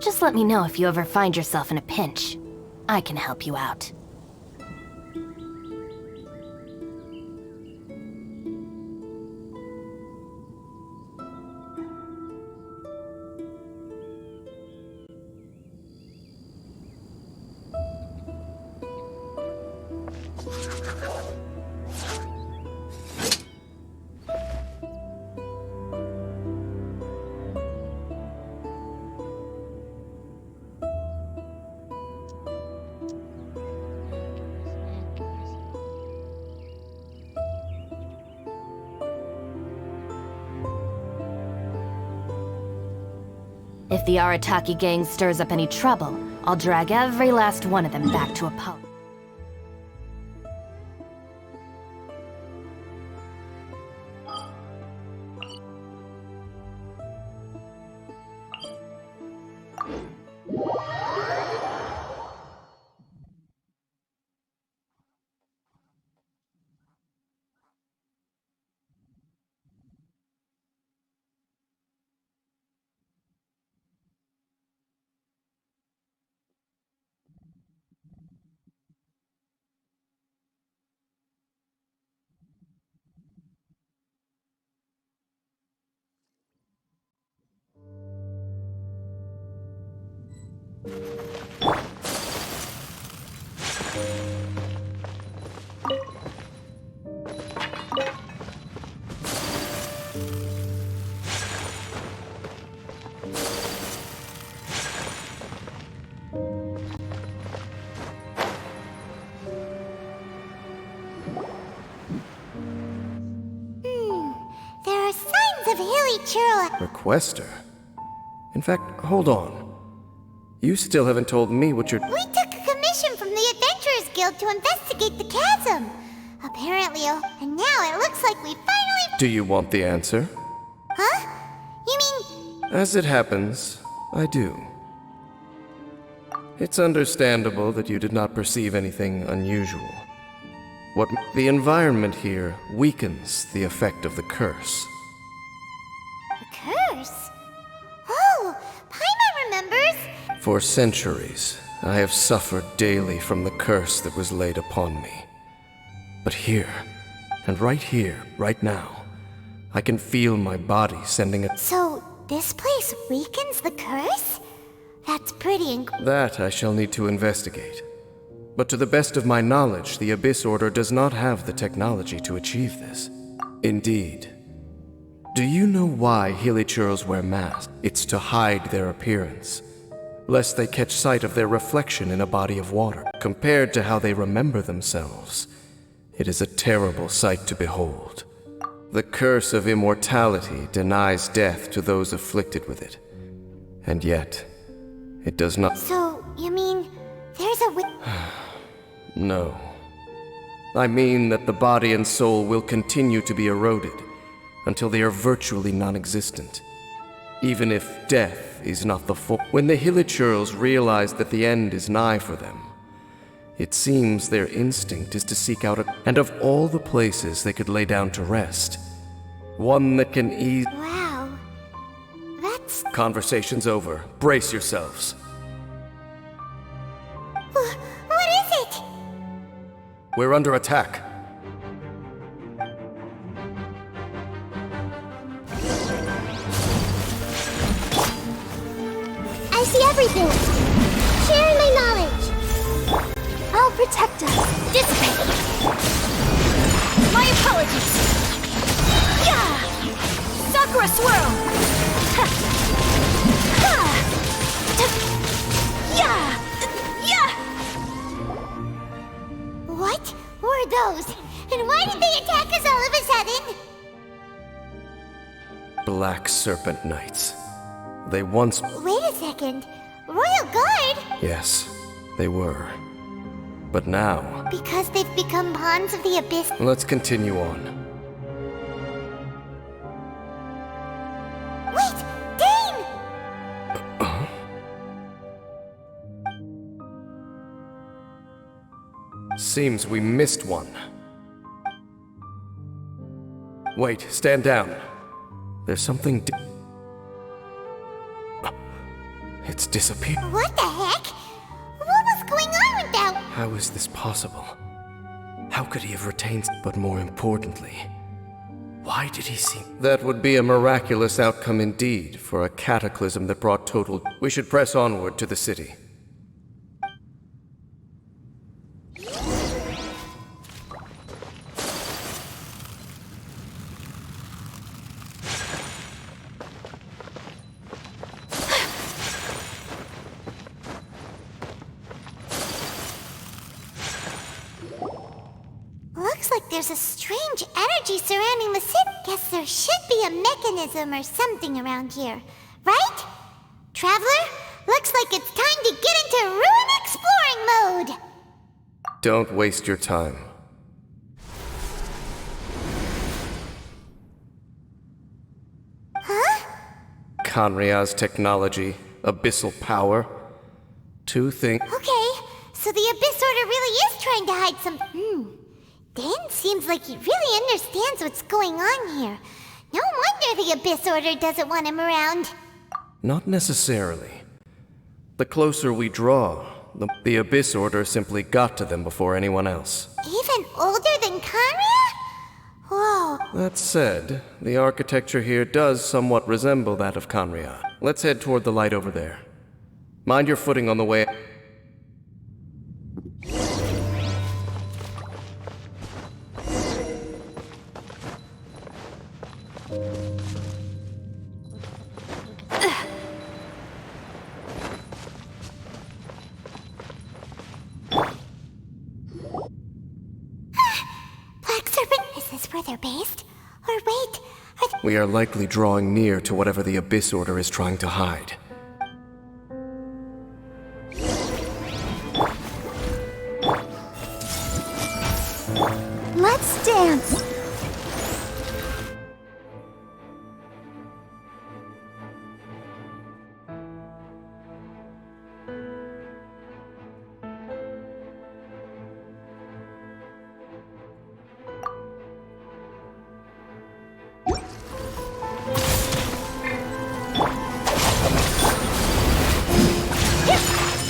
Just let me know if you ever find yourself in a pinch. I can help you out. If the Arataki gang stirs up any trouble, I'll drag every last one of them back to a pub. There are signs of hilly churro. Requester? In fact, hold on. You still haven't told me what you're... We took a commission from the Adventurers Guild to investigate the chasm. Apparently, and now it looks like we finally... Do you want the answer? Huh? You mean... As it happens, I do. It's understandable that you did not perceive anything unusual. The environment here weakens the effect of the curse. The curse? Oh, Paimon remembers. For centuries, I have suffered daily from the curse that was laid upon me. But here, and right here, right now, I can feel my body sending a... So, this place weakens the curse? That's pretty That I shall need to investigate. But to the best of my knowledge, the Abyss Order does not have the technology to achieve this. Indeed. Do you know why Hilichurls wear masks? It's to hide their appearance, lest they catch sight of their reflection in a body of water. Compared to how they remember themselves, it is a terrible sight to behold. The curse of immortality denies death to those afflicted with it. And yet, it does not... So, you mean, there's a No. I mean that the body and soul will continue to be eroded until they are virtually non-existent. Even if death is not the full... When the Hilichurls realize that the end is nigh for them, it seems their instinct is to seek out and of all the places they could lay down to rest, one that can ease... Wow. That's... Conversation's over. Brace yourselves. What is it? We're under attack. I see everything. Sharing my knowledge. I'll protect us. Dissipate. My apologies! Yeah! Sakura swirl! Ha! Ha! Yeah! Yeah! What were those? And why did they attack us all of a sudden? Black Serpent Knights. They once... Wait a second. Royal Guard? Yes, they were. But now... Because they've become pawns of the Abyss. Let's continue on. Wait! Dane! Seems we missed one. Wait, stand down. There's something... It's disappeared. What the heck? What was going on with that? How is this possible? How could he have retained... But more importantly, why did he seem... That would be a miraculous outcome indeed for a cataclysm that brought total... We should press onward to the city. Looks like there's a strange energy surrounding the city. Guess there should be a mechanism or something around here, right? Traveler, looks like it's time to get into ruin exploring mode! Don't waste your time. Huh? Kanria's technology, abyssal power. Two things... Okay, so the Abyss Order really is trying to hide some... Dan seems like he really understands what's going on here. No wonder the Abyss Order doesn't want him around. Not necessarily. The closer we draw, the Abyss Order simply got to them before anyone else. Even older than Kanria? Whoa. That said, the architecture here does somewhat resemble that of Kanria. Let's head toward the light over there. Mind your footing on the way. Black Serpent, is this where they're based? Or wait, are they... We are likely drawing near to whatever the Abyss Order is trying to hide. Let's dance!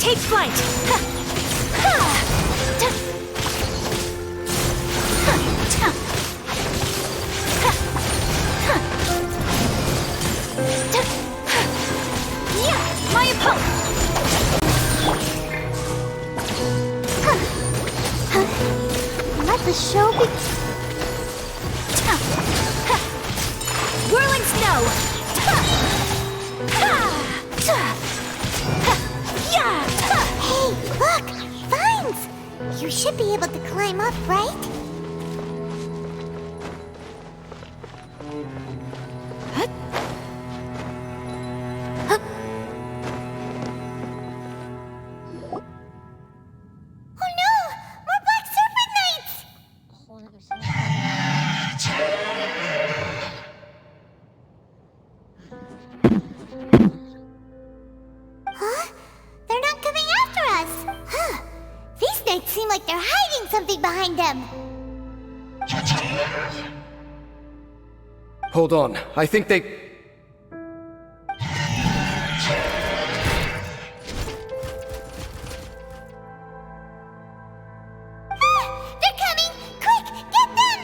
Take flight! Yeah, my opponent! Let the show be... Whirling snow! Hey, look! Vines! You should be able to climb up, right? Oh no! More Black Serpent Knights! Huh? They're not coming after us! Huh? These knights seem like they're hiding something behind them! Hold on, I think they... Ah! They're coming! Quick, get them!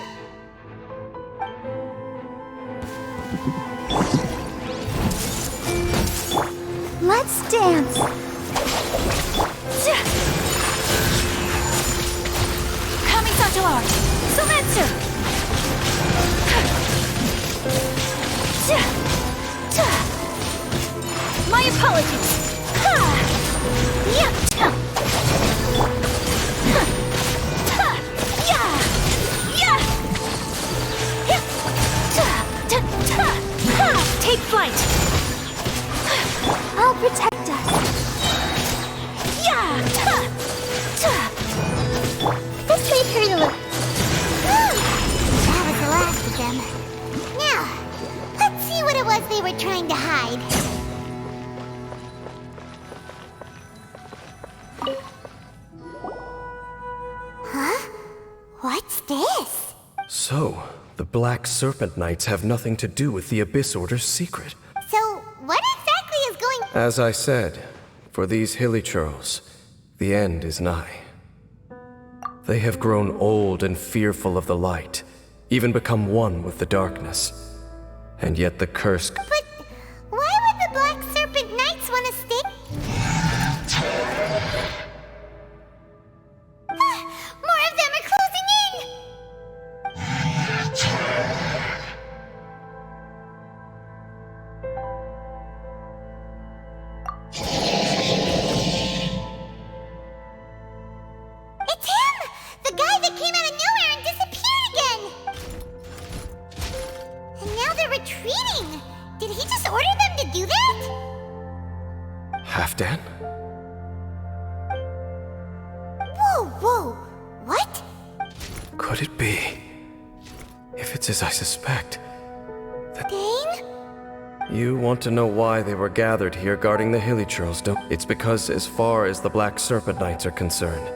Let's dance! Kamisato art! Sometsu! My apologies! Take flight! I'll protect us! This made her to look... That was the last of them. Now, let's see what it was they were trying to hide. Huh? What's this? So, the Black Serpent Knights have nothing to do with the Abyss Order's secret. So, what exactly is going... As I said, for these hilichurls, the end is nigh. They have grown old and fearful of the light, even become one with the darkness. And yet the curse... But why would the Black Serpent Knights want to stay? More of them are closing in! It's him! The guy that came out of nowhere and disappeared again! And now they're retreating! Did he just order them to do that? Halfdan? Whoa! What? Could it be? If it's as I suspect, Dane? you want to know why they were gathered here guarding the hilichurls, don't? It's because as far as the Black Serpent Knights are concerned,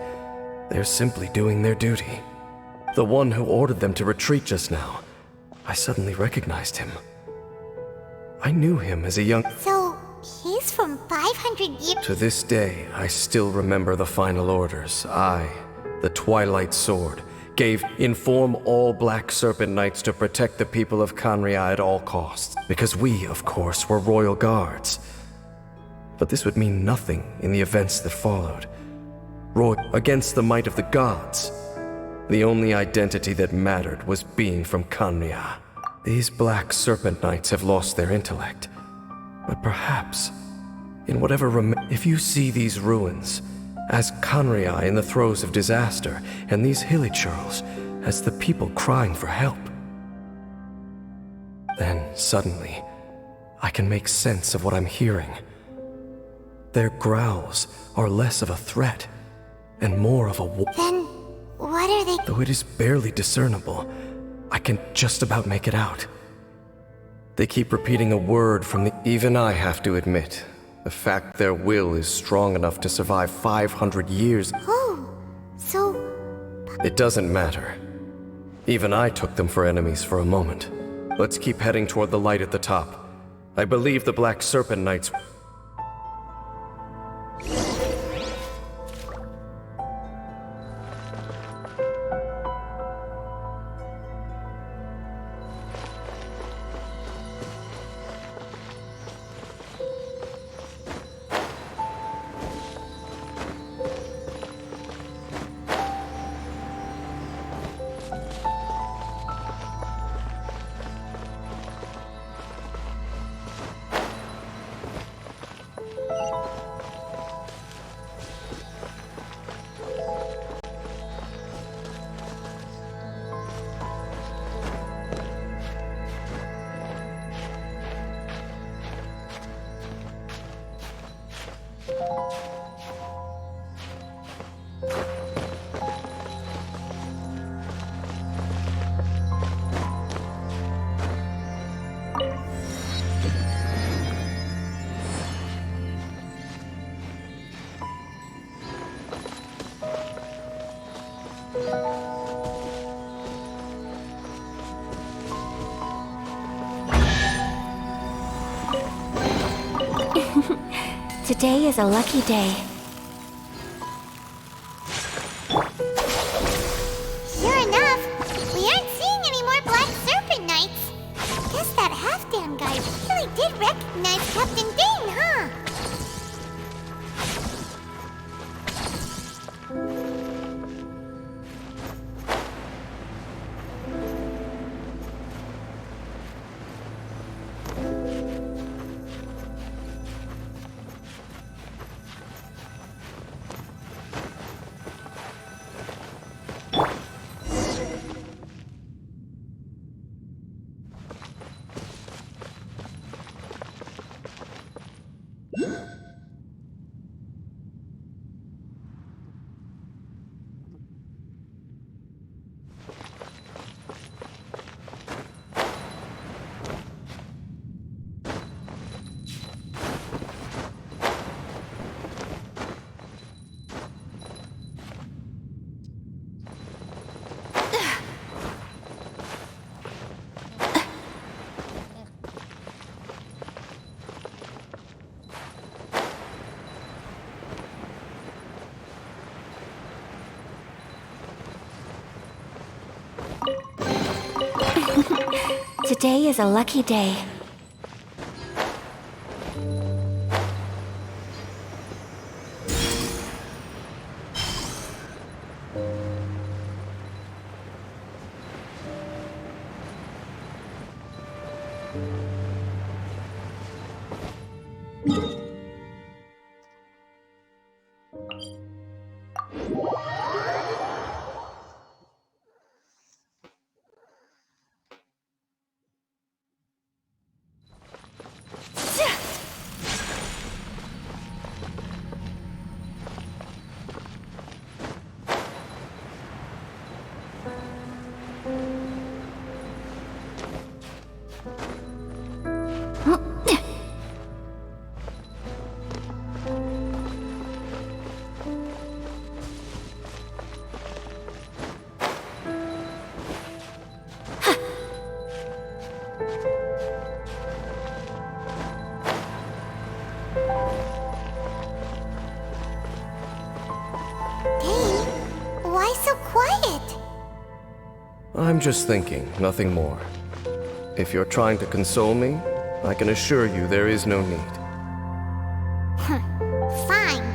they're simply doing their duty. The one who ordered them to retreat just now, I suddenly recognized him. I knew him as a young... So, he's from 500 years... To this day, I still remember the final orders. I, the Twilight Sword, gave inform all Black Serpent Knights to protect the people of Khaenri'ah at all costs. Because we, of course, were royal guards. But this would mean nothing in the events that followed. Against the might of the gods, the only identity that mattered was being from Khaenri'ah. These Black Serpent Knights have lost their intellect. But perhaps, in whatever if you see these ruins as Khaenri'ah in the throes of disaster, and these hilichurls as the people crying for help, then suddenly I can make sense of what I'm hearing. Their growls are less of a threat and more of a Then, what are they... Though it is barely discernible, I can just about make it out. They keep repeating a word from the... Even I have to admit, the fact their will is strong enough to survive 500 years... Oh, so... It doesn't matter. Even I took them for enemies for a moment. Let's keep heading toward the light at the top. I believe the Black Serpent Knights... Today is a lucky day. Sure enough, we aren't seeing any more Black Serpent Knights. Guess that Halfdan guy really did recognize Captain Dane, huh? Today is a lucky day. Hey, why so quiet? I'm just thinking, nothing more. If you're trying to console me, I can assure you there is no need. Fine.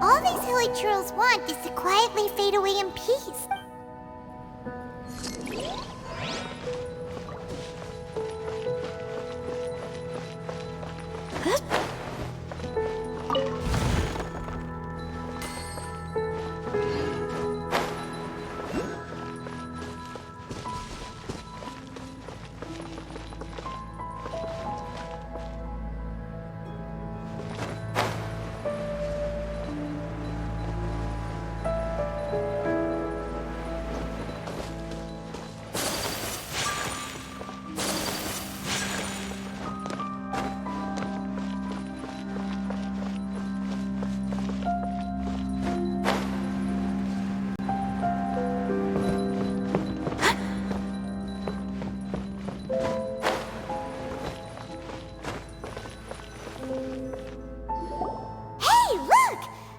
All these hilly churls want is to quietly fade away in peace.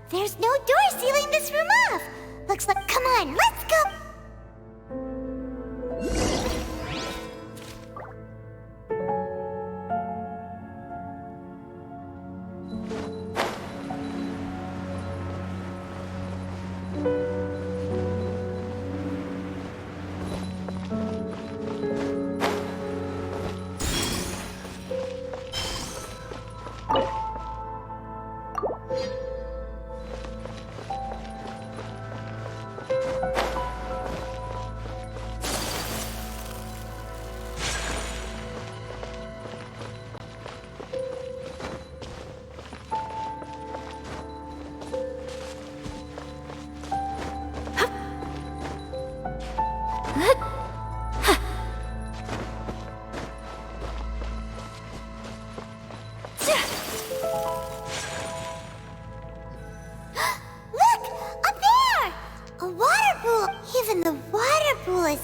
There's no door sealing this room off. Looks like... Come on, let's go!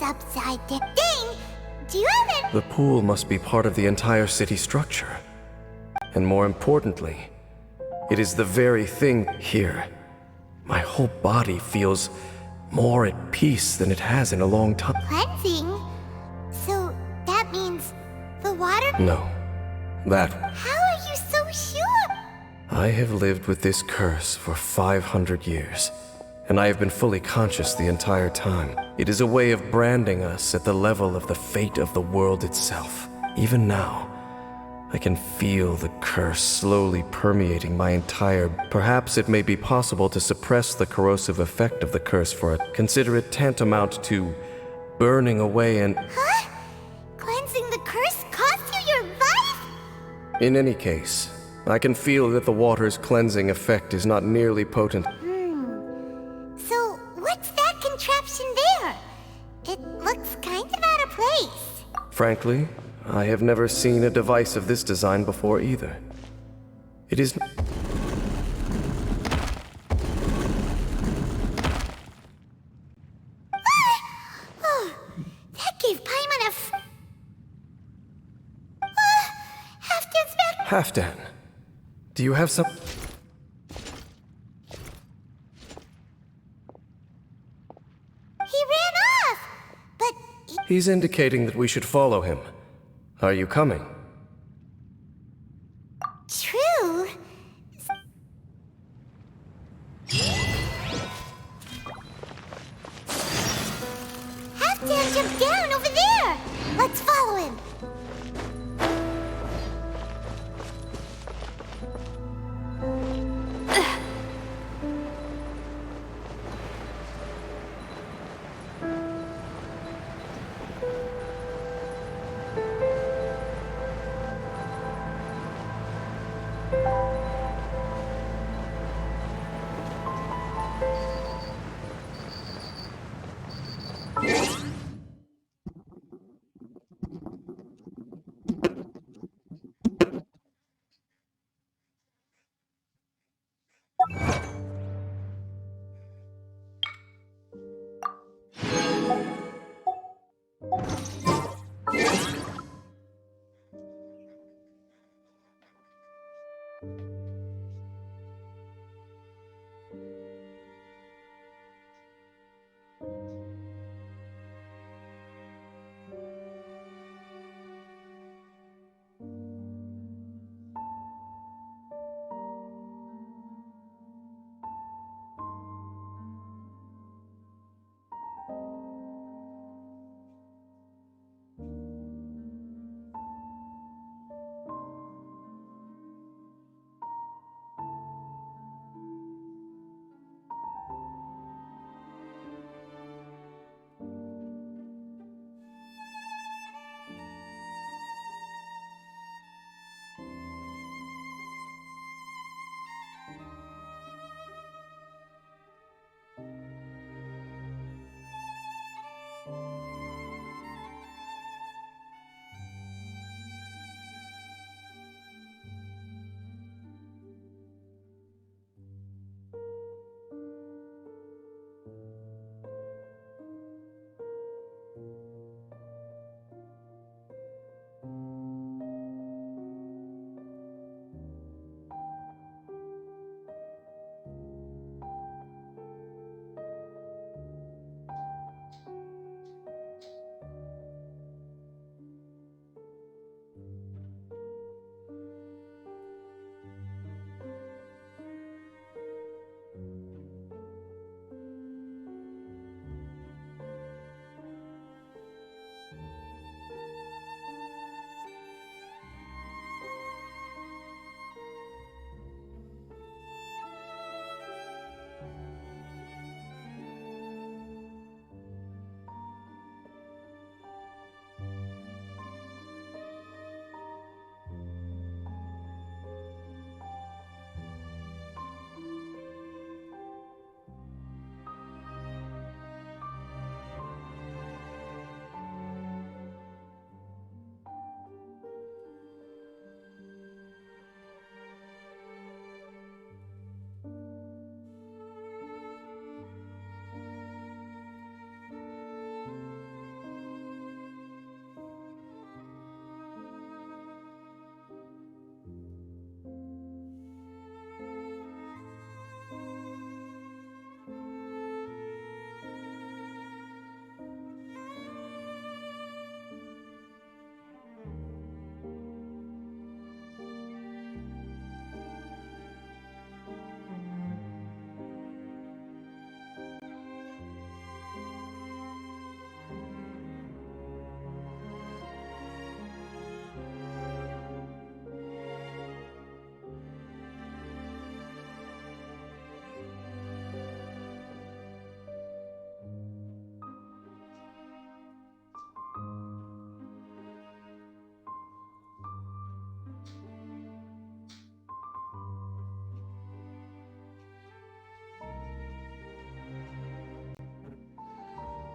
Upside down. Dang! Do you have it? The pool must be part of the entire city structure. And more importantly, it is the very thing here. My whole body feels more at peace than it has in a long time. Cleansing? So that means the water? No. That... How are you so sure? I have lived with this curse for 500 years. And I have been fully conscious the entire time. It is a way of branding us at the level of the fate of the world itself. Even now, I can feel the curse slowly permeating my entire... Perhaps it may be possible to suppress the corrosive effect of the curse for it. Consider it tantamount to burning away and... Huh? Cleansing the curse cost you your life? In any case, I can feel that the water's cleansing effect is not nearly potent. So, what's that contraption there? It looks kind of out of place. Frankly, I have never seen a device of this design before either. It is... Oh, that gave Paimon a Halfdan's back. Halfdan, do you have some... He ran off, but He's indicating that we should follow him. Are you coming? true. Halfdan jumped down over there. Let's follow him.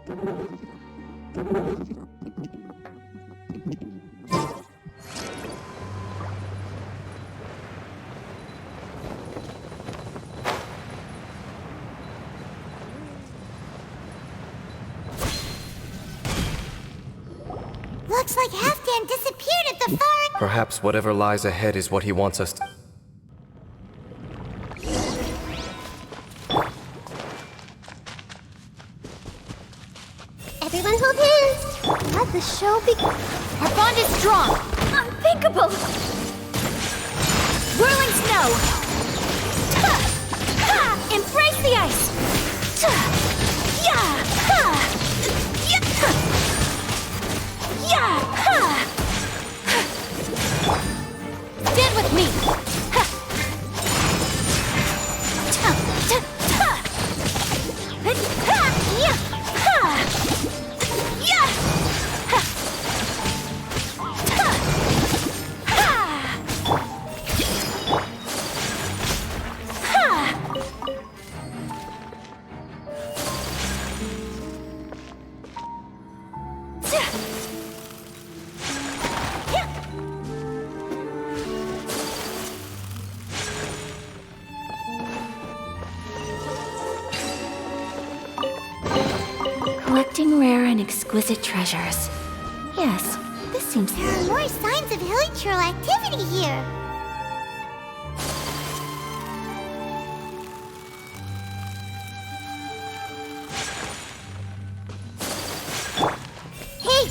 Looks like Halfdan disappeared at the far end. Perhaps whatever lies ahead is what he wants us to... Everyone hold hands. Let the show begin. Our bond is strong! Unthinkable! Whirling snow! Embrace the ice! Stand with me! Collecting rare and exquisite treasures. Yes, this seems... There are more signs of hilichurl activity here. Hey!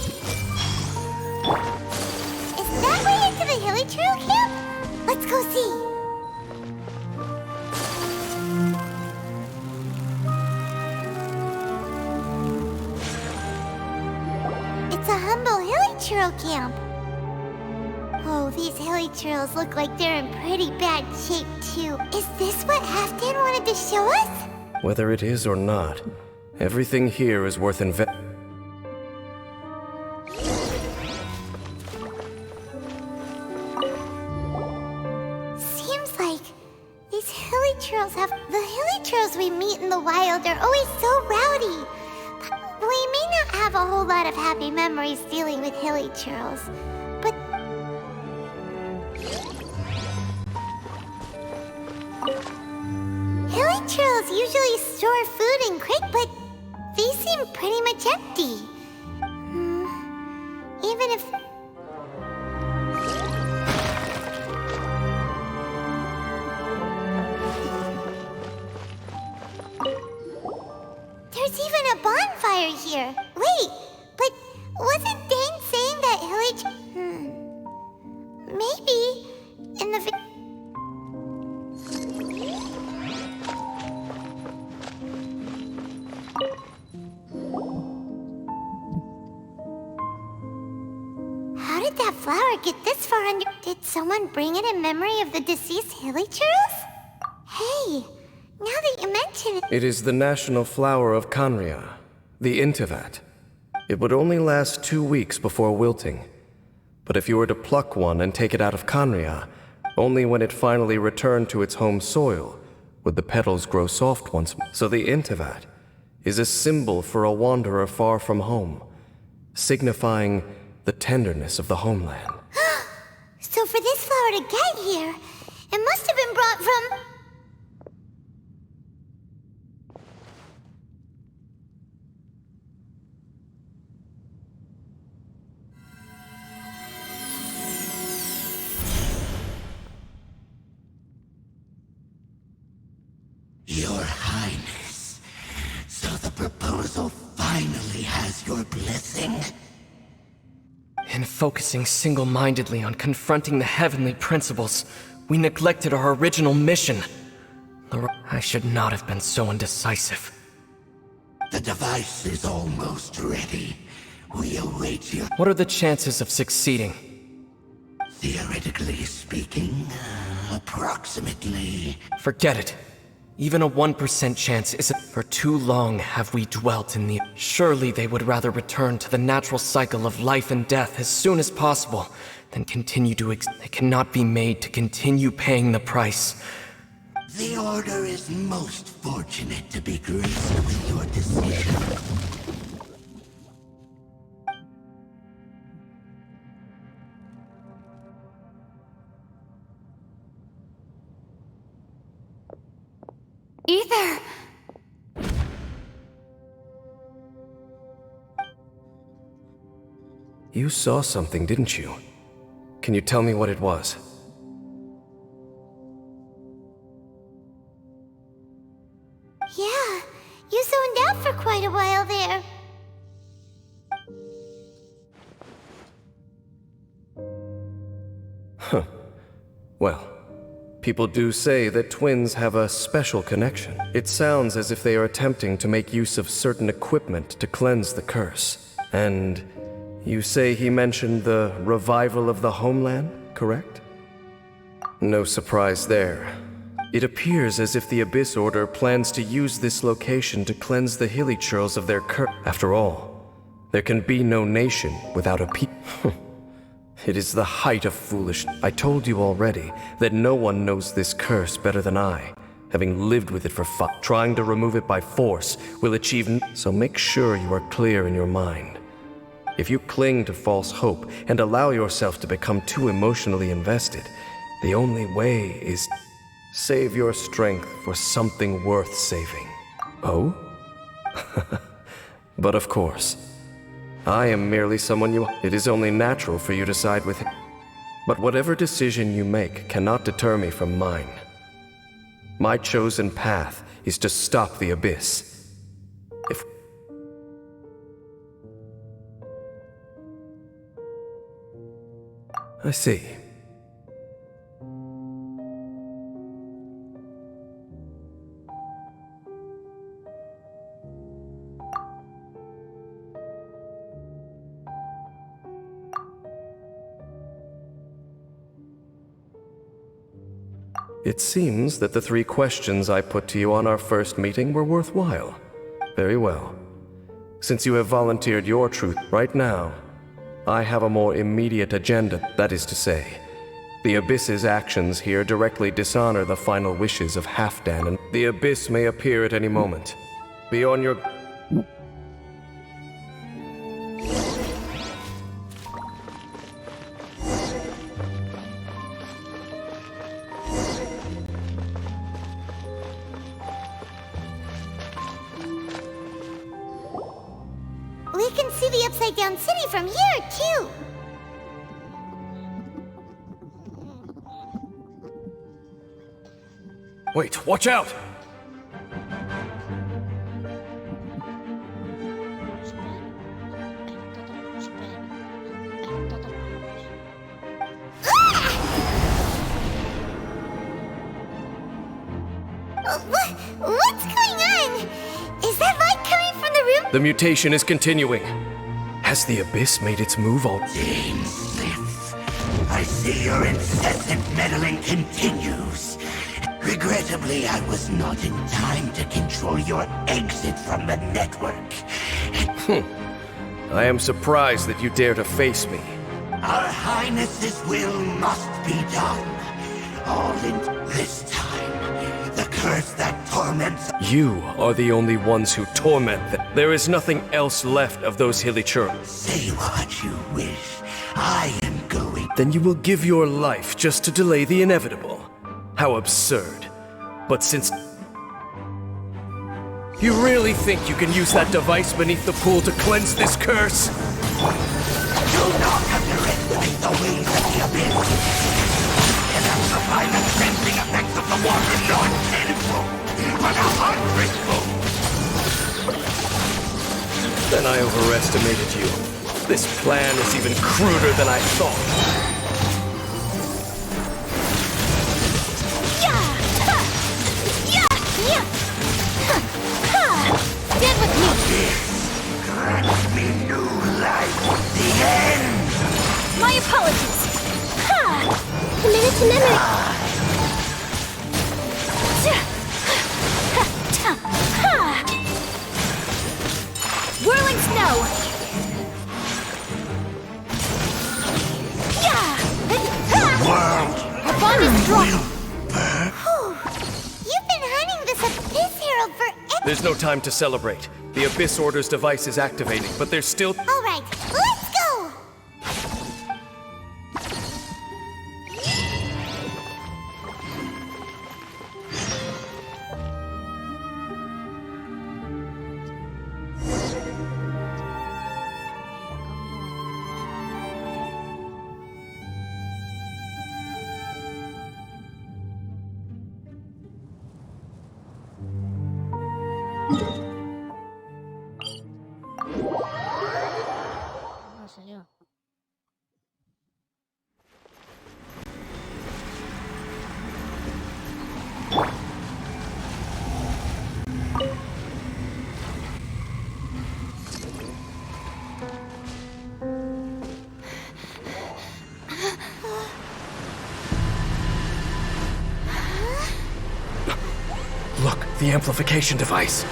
Is that way into the hilichurl camp? Let's go see. It's a humble hilichurl camp. Oh, these hilichurls look like they're in pretty bad shape, too. Is this what Halfdan wanted to show us? Whether it is or not, everything here is worth Seems like these hilichurls have... The hilichurls we meet in the wild are always so rowdy. We may not have a whole lot of happy memories dealing with hilichurls, but... Hilichurls usually store food in crates, but these seem pretty much empty. Even if... There's even a bonfire here. Wait, but wasn't Dane saying that Maybe in the... How did that flower get this far under... Did someone bring it in memory of the deceased hilichurls? Hey, now that you mention it... It is the national flower of Kanria, the intivat. It would only last 2 weeks before wilting. But if you were to pluck one and take it out of Kanria, only when it finally returned to its home soil would the petals grow soft once more. So the intivat is a symbol for a wanderer far from home, signifying the tenderness of the homeland. So for this flower to get here, it must have been brought from... Your Highness, so the proposal finally has your blessing? In focusing single-mindedly on confronting the heavenly principles, we neglected our original mission. I should not have been so indecisive. The device is almost ready. We await your... What are the chances of succeeding? Theoretically speaking, approximately... Forget it. Even a 1% chance isn't... For too long have we dwelt in the... Surely they would rather return to the natural cycle of life and death as soon as possible than continue to They cannot be made to continue paying the price. The Order is most fortunate to be graced with your decision. Ether! You saw something, didn't you? Can you tell me what it was? Yeah, you zoned out for quite a while there. Well, people do say that twins have a special connection. It sounds as if they are attempting to make use of certain equipment to cleanse the curse. And you say he mentioned the revival of the homeland, correct? No surprise there. It appears as if the Abyss Order plans to use this location to cleanse the Hilichurls of their curse. After all, there can be no nation without a people. It is the height of foolishness. I told you already that no one knows this curse better than I, having lived with it for trying to remove it by force will achieve so make sure you are clear in your mind. If you cling to false hope and allow yourself to become too emotionally invested, the only way is save your strength for something worth saving. Oh? But of course, I am merely someone you... It is only natural for you to side with him. But whatever decision you make cannot deter me from mine. My chosen path is to stop the Abyss. If... I see. It seems that the 3 questions I put to you on our first meeting were worthwhile. Very well. Since you have volunteered your truth right now, I have a more immediate agenda. That is to say, the Abyss's actions here directly dishonor the final wishes of Halfdan, and the Abyss may appear at any moment. Be on your... We can see the Upside Down City from here, too. Wait, watch out! What's going on? Is that light coming from the room? The mutation is continuing. Has the Abyss made its move all... Dean Smith, I see your incessant meddling continues. Regrettably, I was not in time to control your exit from the network. I am surprised that you dare to face me. Our Highness's will must be done. All in this time, the curse that torments... You are the only ones who torment them. There is nothing else left of those Hilichurls. Say what you wish. I am going... Then you will give your life just to delay the inevitable. How absurd. But since... You really think you can use that device beneath the pool to cleanse this curse? Do not underestimate the ways of the Abyss. Intensify the cleansing effects of the water not tenfold, but 100-fold. Then I overestimated you. This plan is even cruder than I thought. Stand with me! Grant me new life, the end! My apologies! Ha! Committed to memory! Whirling snow! World Our bond is strong! will burn. You've been hunting this Abyss Herald for... There's no time to celebrate. The Abyss Order's device is activating, but there's still... All right, let's go! Look, the amplification device.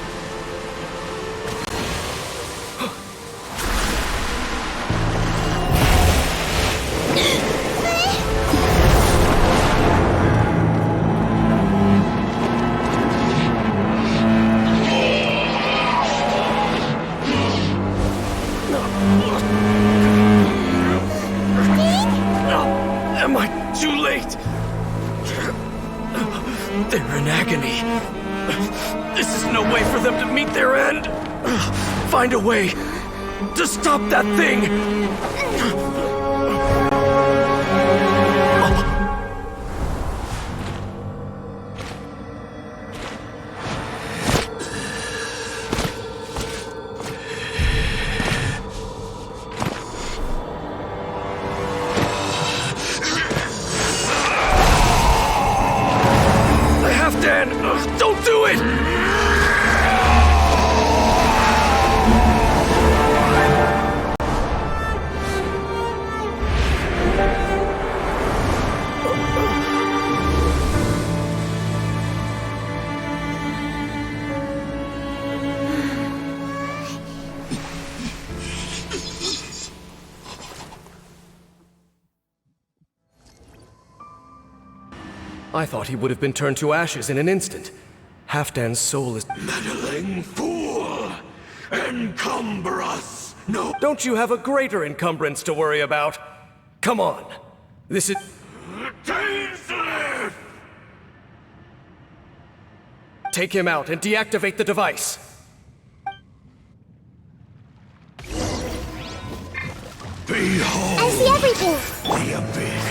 Am I too late? They're in agony. This is no way for them to meet their end. Find a way to stop that thing. Dan, don't do it! I thought he would have been turned to ashes in an instant. Halfdan's soul is... Meddling fool! Encumber us! No! Don't you have a greater encumbrance to worry about? Come on. This is... Tainslip! Take him out and deactivate the device. Behold! I see everything! The abyss!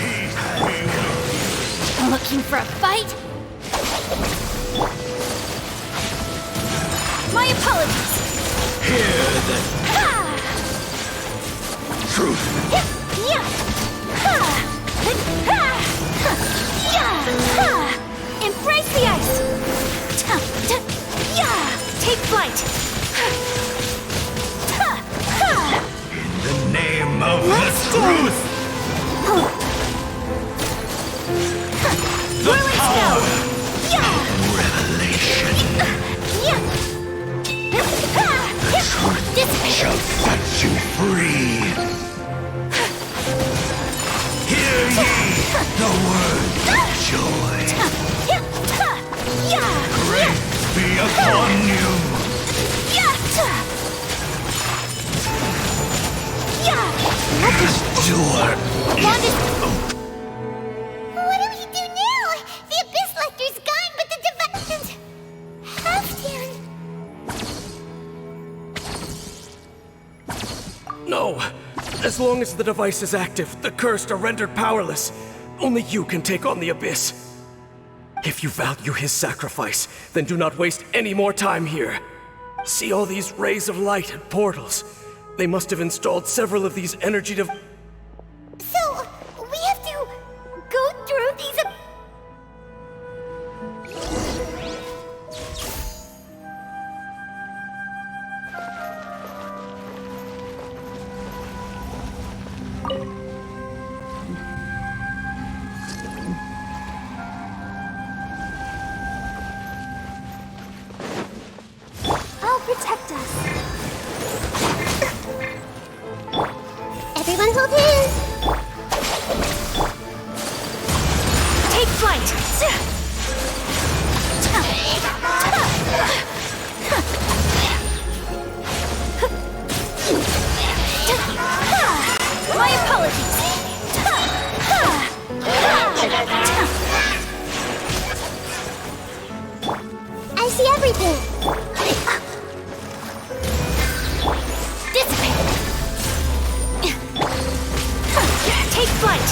Looking for a fight? My apologies! Hear the truth! Embrace the ice! Take flight! In the name of the truth! The power of revelation! The truth shall set you free! Hear ye the words of joy! Grace be upon you! This door is open! What do we do now? The Abyss Lecter's gone, but the device... Halfdan... No! As long as the device is active, the cursed are rendered powerless. Only you can take on the Abyss. If you value his sacrifice, then do not waste any more time here. See all these rays of light and portals? They must have installed several of these energy So, we have to go through these... I'll protect us. Everyone hold hands. Take flight! My apologies! I see everything. Dissipate! Take flight!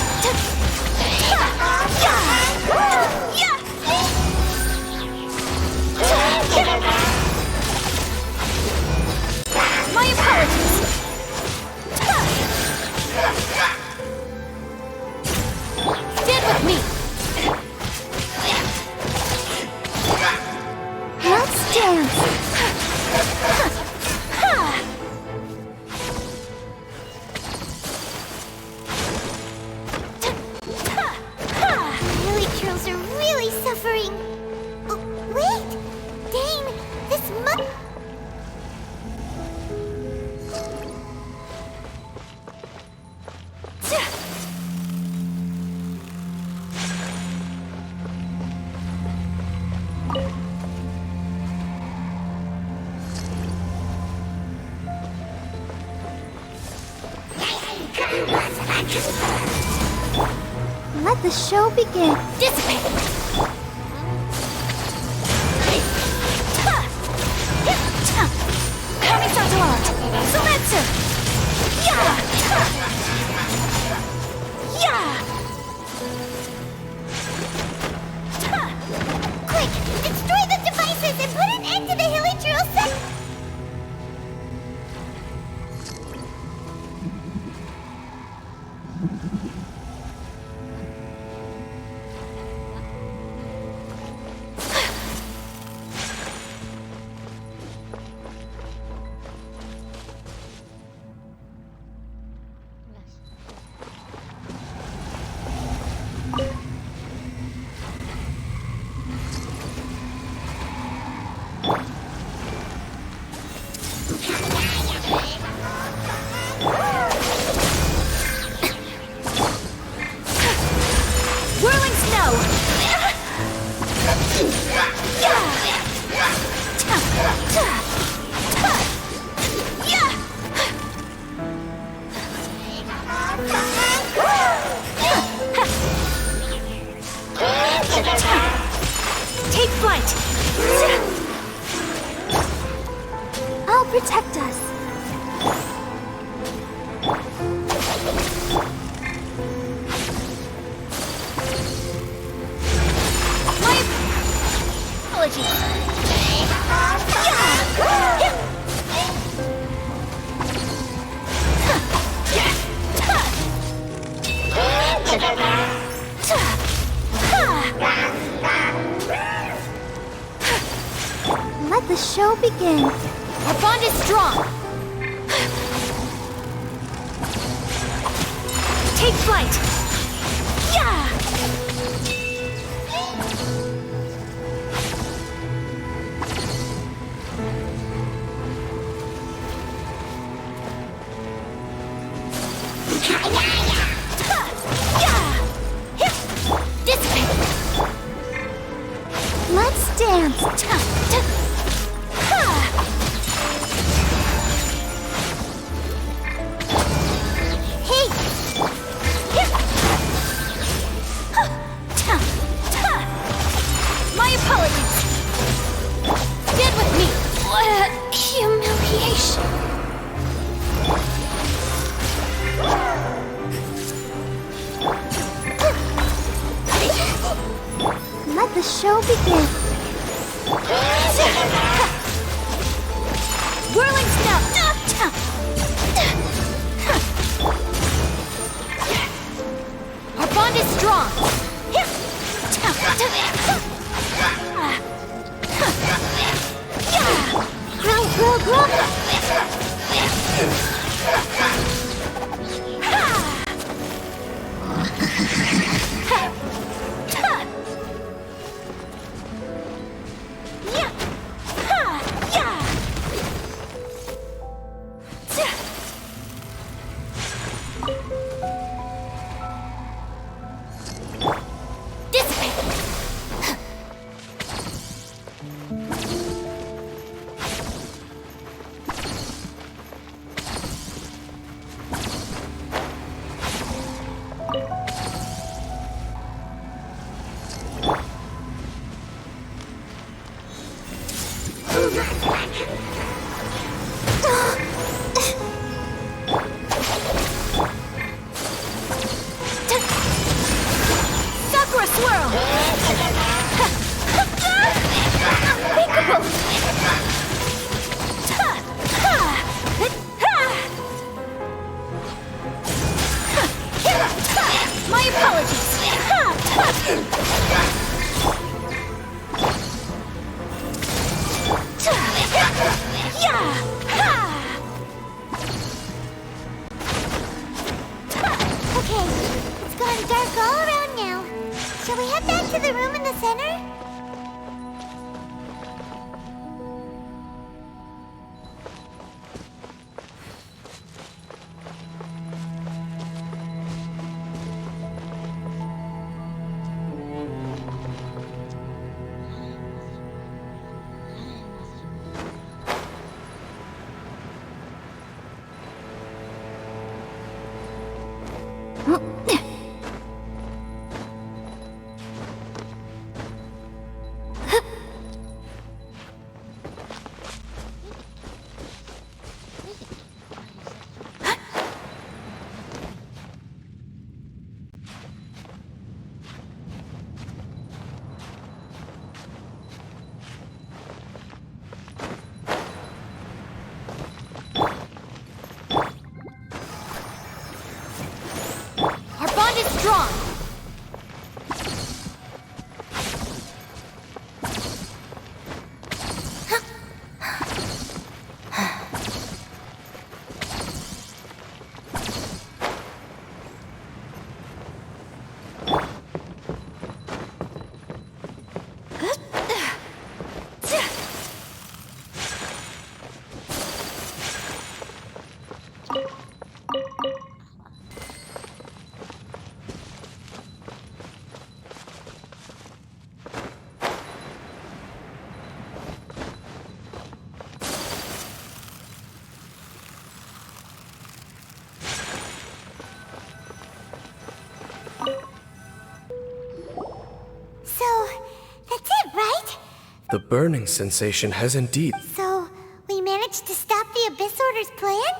Let the show begin. Dissipate! Kami-san's art! Zumetsu! Yeah! Yeah! Quick! Destroy the devices and put an end to the Hilly Drill set! Whirling snow! Take flight! I'll protect us. My apologies. Let the show begin. Our bond is strong. Take flight. Yeah! Let's dance. Hey! My apologies. Stand with me. What a humiliation. Let the show begin. Whirling snow. Our bond is strong. Grow, grow, grow. Sakura swirl. Unthinkable. My apologies. Okay, it's gone dark all around now. Shall we head back to the room in the center? The burning sensation has indeed... So, we managed to stop the Abyss Order's plan?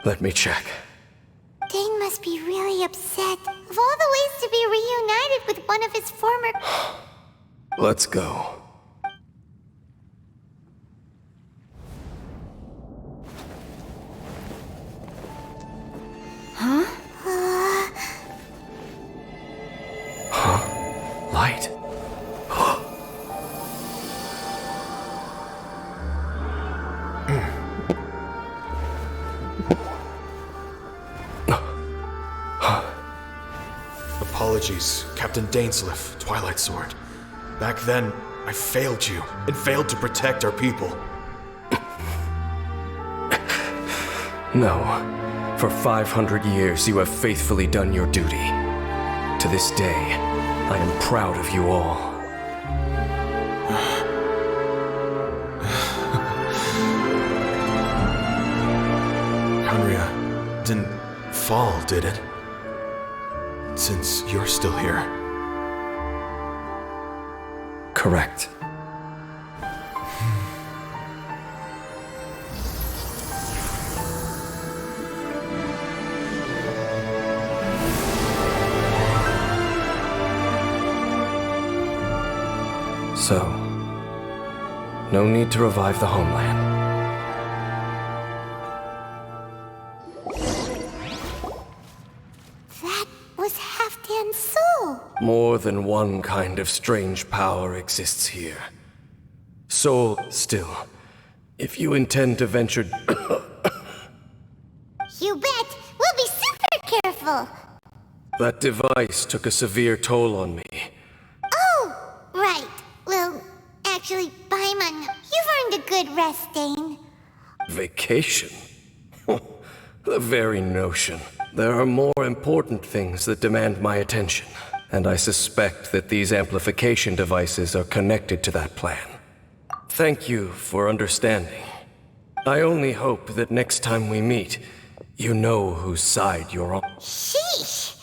Let me check. Dane must be really upset. Of all the ways to be reunited with one of his former... Let's go. Huh? Light. Apologies, Captain Dainsleif, Twilight Sword. Back then, I failed you, and failed to protect our people. No. For 500 years, you have faithfully done your duty. To this day, I am proud of you all. Conria didn't fall, did it? Since you're still here. Correct. So, no need to revive the homeland. That was Halfdan's soul. More than one kind of strange power exists here. Soul, still, if you intend to venture... You bet. We'll be super careful. That device took a severe toll on me. Oh, right. Well, actually, Paimon, you've earned a good rest, Dane. Vacation? The very notion. There are more important things that demand my attention, and I suspect that these amplification devices are connected to that plan. Thank you for understanding. I only hope that next time we meet, you know whose side you're on. Sheesh.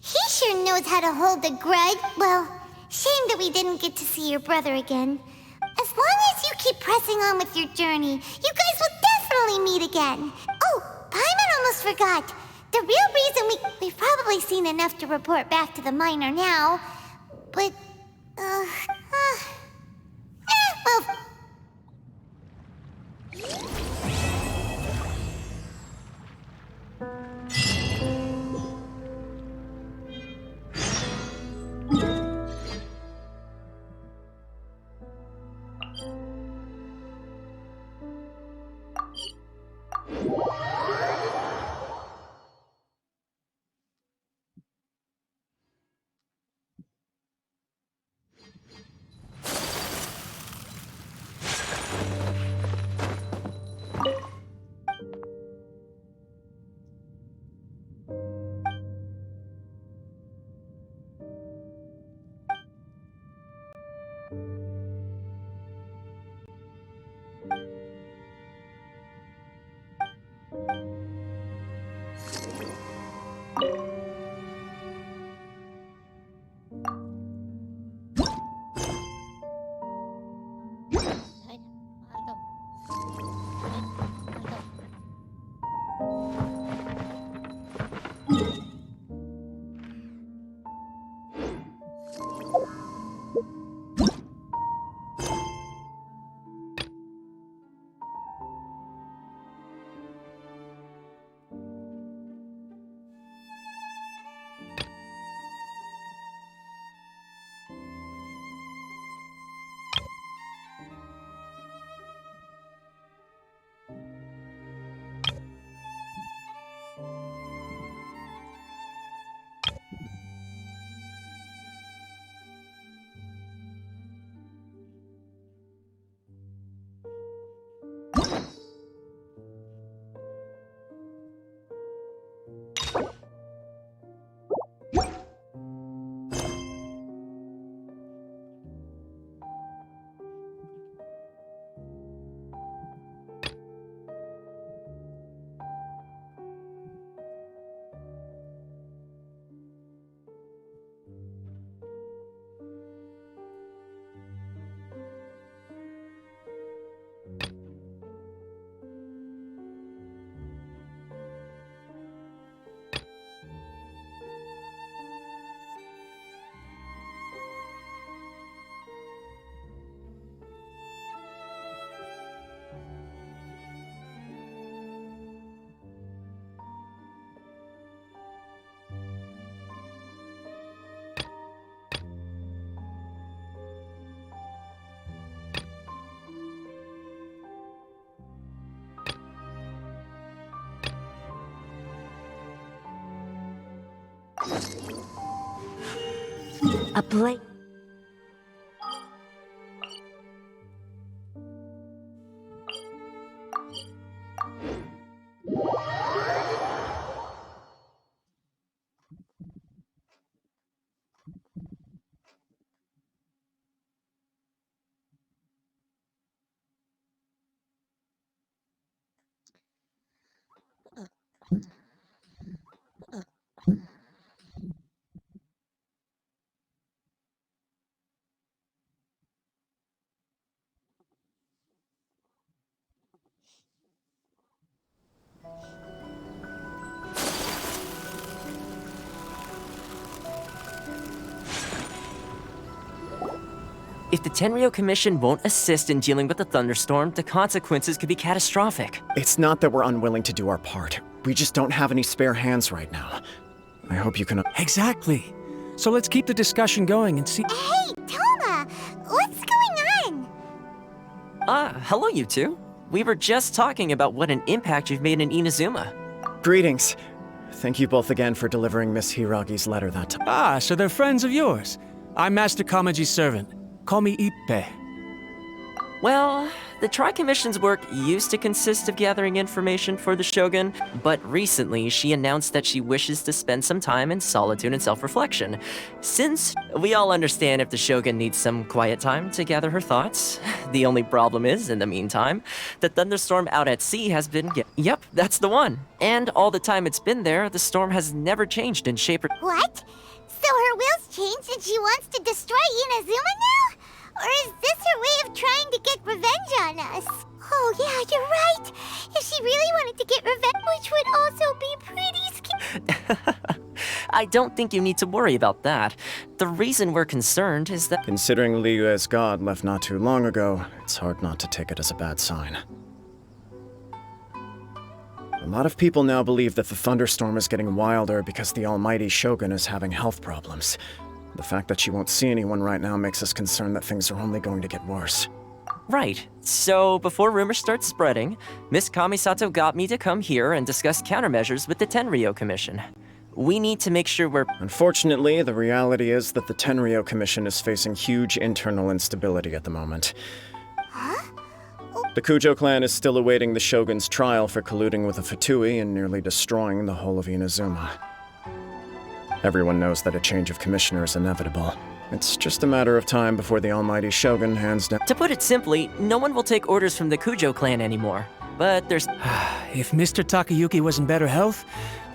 He sure knows how to hold a grudge. Well, shame that we didn't get to see your brother again. As long as you keep pressing on with your journey, you guys will definitely meet again. Oh, Paimon almost forgot. The real reason we've probably seen enough to report back to the miner now, but, well... A blade. If the Tenryo Commission won't assist in dealing with the thunderstorm, the consequences could be catastrophic. It's not that we're unwilling to do our part. We just don't have any spare hands right now. I hope you can... Exactly. So let's keep the discussion going and see... Hey, Toma! What's going on? Hello you two. We were just talking about what an impact you've made in Inazuma. Greetings. Thank you both again for delivering Miss Hiragi's letter that time. Ah, so they're friends of yours. I'm Master Kamaji's servant. Call me Ippe. Well, the Tri-Commission's work used to consist of gathering information for the Shogun, but recently she announced that she wishes to spend some time in solitude and self-reflection. Since we all understand if the Shogun needs some quiet time to gather her thoughts, the only problem is, in the meantime, the thunderstorm out at sea has been Yep, that's the one. And all the time it's been there, the storm has never changed in shape or... What? So her will's changed and she wants to destroy Inazuma now? Or is this her way of trying to get revenge on us? Oh yeah, you're right. If she really wanted to get revenge, which would also be pretty scary. I don't think you need to worry about that. The reason we're concerned is that... Considering Liyue's god left not too long ago, it's hard not to take it as a bad sign. A lot of people now believe that the thunderstorm is getting wilder because the almighty Shogun is having health problems. The fact that she won't see anyone right now makes us concerned that things are only going to get worse. Right. So, before rumors start spreading, Miss Kamisato got me to come here and discuss countermeasures with the Tenryo Commission. We need to make sure we're... Unfortunately, the reality is that the Tenryo Commission is facing huge internal instability at the moment. The Kujo clan is still awaiting the Shogun's trial for colluding with the Fatui and nearly destroying the whole of Inazuma. Everyone knows that a change of commissioner is inevitable. It's just a matter of time before the almighty Shogun hands down... To put it simply, no one will take orders from the Kujo clan anymore. But there's... If Mr. Takayuki was in better health,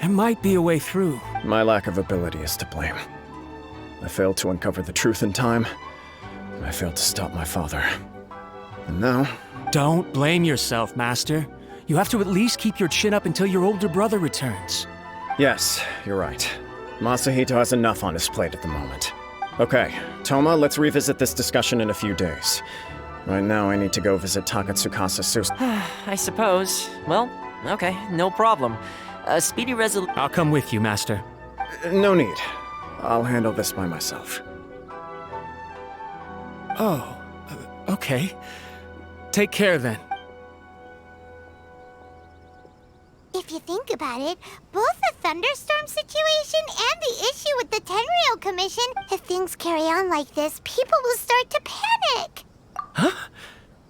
there might be a way through. My lack of ability is to blame. I failed to uncover the truth in time. I failed to stop my father. And now... Don't blame yourself, Master. You have to at least keep your chin up until your older brother returns. Yes, you're right. Masahito has enough on his plate at the moment. Okay, Toma, let's revisit this discussion in a few days. Right now, I need to go visit Takatsukasa Susan. I suppose. Well, okay, no problem. A speedy resolution... I'll come with you, Master. No need. I'll handle this by myself. Oh, okay. Take care then. If you think about it, both the thunderstorm situation and the issue with the Tenryo Commission, if things carry on like this, people will start to panic. Huh?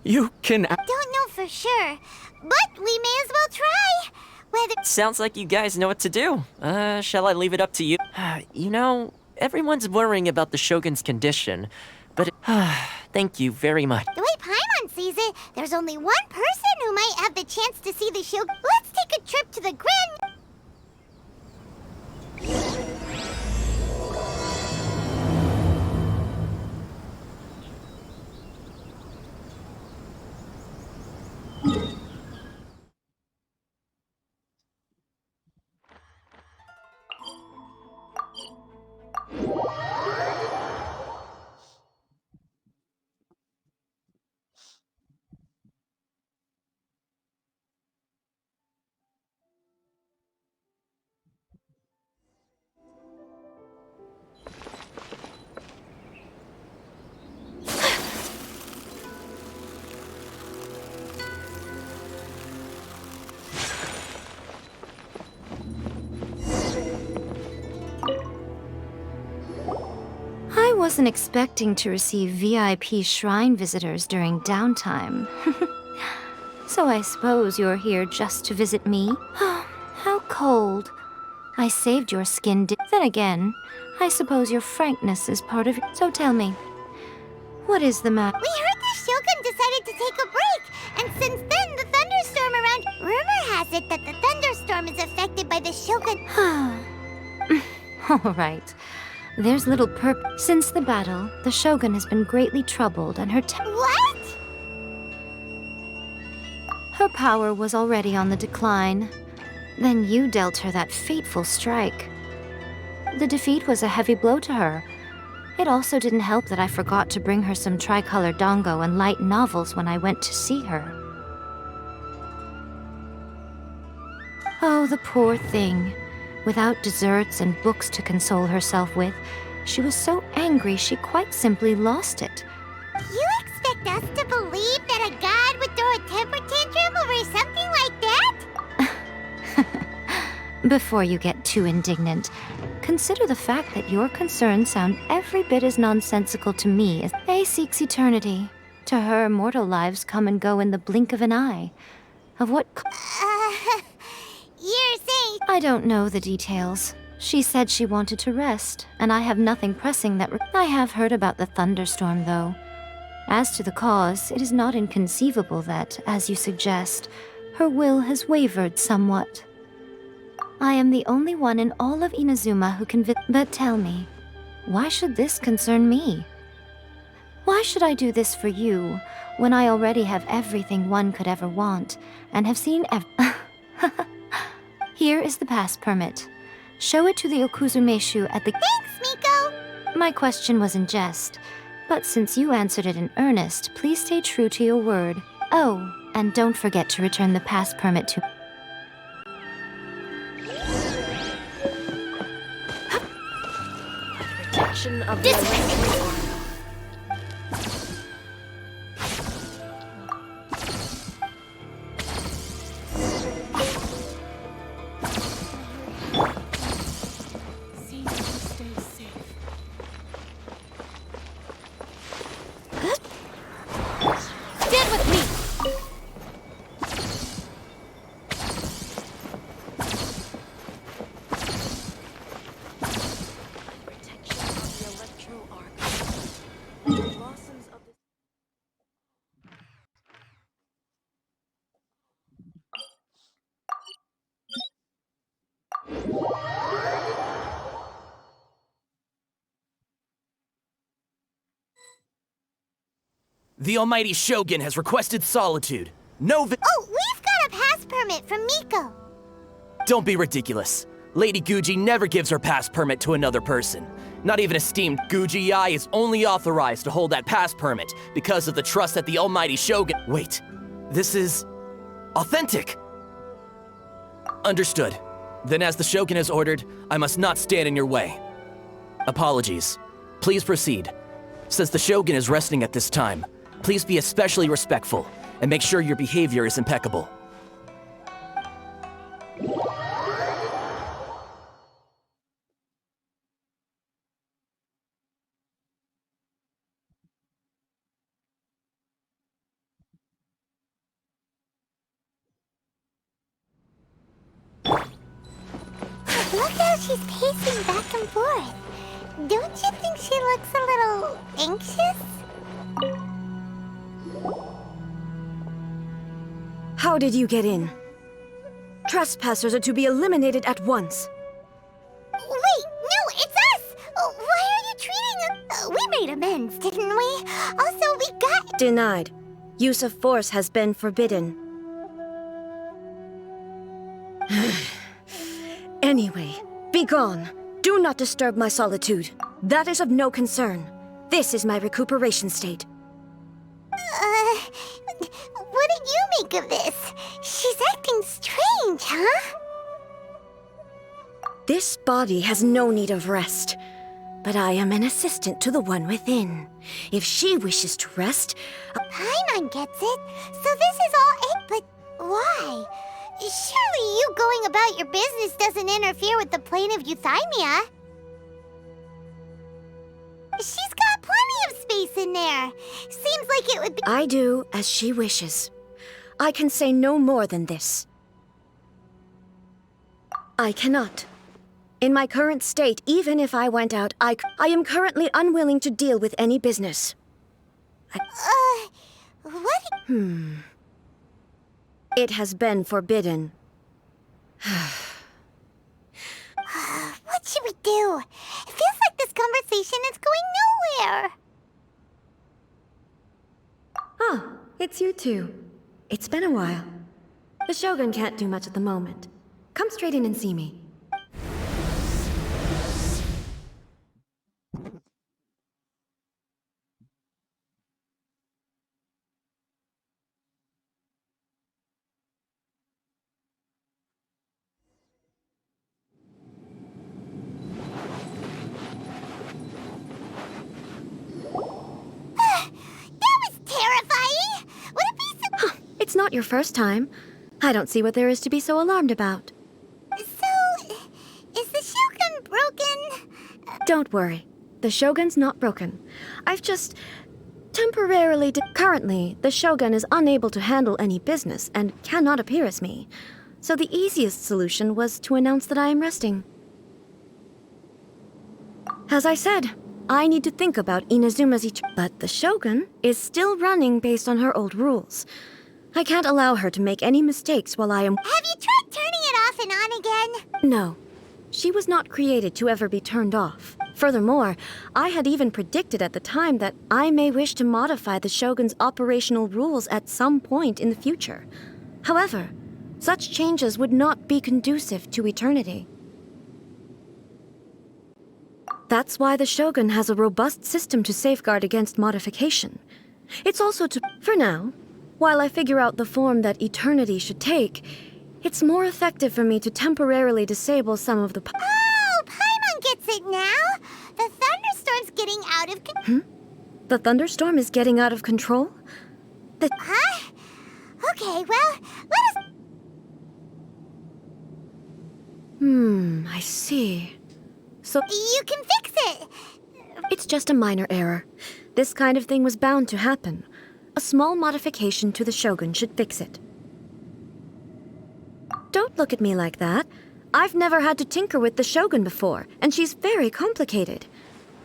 You can... Don't know for sure, but we may as well try. Whether... Sounds like you guys know what to do. Shall I leave it up to you? You know, everyone's worrying about the Shogun's condition, but... Thank you very much. The way Paimon sees it, there's only one person who might have the chance to see the Shogun. Let's take a trip to the Grand... wasn't expecting to receive VIP shrine visitors during downtime. So I suppose you're here just to visit me? How cold. I saved your skin. Then again, I suppose your frankness is part of it. So tell me, what is the matter? We heard the Shogun decided to take a break, and since then the thunderstorm around... Rumor has it that the thunderstorm is affected by the Shogun... All right. There's little Since the battle, the Shogun has been greatly troubled and her What? Her power was already on the decline. Then you dealt her that fateful strike. The defeat was a heavy blow to her. It also didn't help that I forgot to bring her some tricolor dango and light novels when I went to see her. Oh, the poor thing. Without desserts and books to console herself with, she was so angry she quite simply lost it. You expect us to believe that a god would throw a temper tantrum over something like that? Before you get too indignant, consider the fact that your concerns sound every bit as nonsensical to me as Faye seeks eternity. To her, mortal lives come and go in the blink of an eye. Of what... You're saying... I don't know the details. She said she wanted to rest, and I have nothing pressing that... I have heard about the thunderstorm, though. As to the cause, it is not inconceivable that, as you suggest, her will has wavered somewhat. I am the only one in all of Inazuma who can But tell me, why should this concern me? Why should I do this for you, when I already have everything one could ever want, and have seen Here is the pass permit. Show it to the Okuzumeshu at the... Thanks, Miko! My question was in jest, but since you answered it in earnest, please stay true to your word. Oh, and don't forget to return the pass permit to... Of the Stand with me! The almighty Shogun has requested solitude. Oh, we've got a pass permit from Miko. Don't be ridiculous. Lady Guji never gives her pass permit to another person. Not even esteemed Guji-ai is only authorized to hold that pass permit because of the trust that the almighty Shogun... Wait, this is... authentic! Understood. Then as the Shogun has ordered, I must not stand in your way. Apologies. Please proceed. Since the Shogun is resting at this time, please be especially respectful, and make sure your behavior is impeccable. Look how she's pacing back and forth. Don't you think she looks a little anxious? How did you get in? Trespassers are to be eliminated at once. Wait, no, it's us! Why are you treating us? We made amends, didn't we? Also, we got... Denied. Use of force has been forbidden. Anyway, be gone. Do not disturb my solitude. That is of no concern. This is my recuperation state. What do you make of this? She's acting strange, huh? This body has no need of rest. But I am an assistant to the one within. If she wishes to rest... Paimon gets it. So this is all it, but why? Surely you going about your business doesn't interfere with the plane of euthymia. She's got space in there. Seems like it would be— I do as she wishes. I can say no more than this. I cannot. In my current state, even if I went out, I am currently unwilling to deal with any business. What? It has been forbidden. What should we do? It feels like this conversation is going nowhere. Ah, it's you two. It's been a while. The Shogun can't do much at the moment. Come straight in and see me. It's not your first time. I don't see what there is to be so alarmed about. So, is the Shogun broken? Don't worry. The Shogun's not broken. I've just temporarily currently, the Shogun is unable to handle any business and cannot appear as me. So the easiest solution was to announce that I am resting. As I said, I need to think about Inazuma's but the Shogun is still running based on her old rules. I can't allow her to make any mistakes while I am— Have you tried turning it off and on again? No. She was not created to ever be turned off. Furthermore, I had even predicted at the time that I may wish to modify the Shogun's operational rules at some point in the future. However, such changes would not be conducive to eternity. That's why the Shogun has a robust system to safeguard against modification. It's also to— For now, while I figure out the form that eternity should take, it's more effective for me to temporarily disable some of the— Oh, Paimon gets it now! The thunderstorm's getting out of control. The thunderstorm is getting out of control? Huh? Okay, well, let us— I see. So— You can fix it! It's just a minor error. This kind of thing was bound to happen. A small modification to the Shogun should fix it. Don't look at me like that. I've never had to tinker with the Shogun before, and she's very complicated.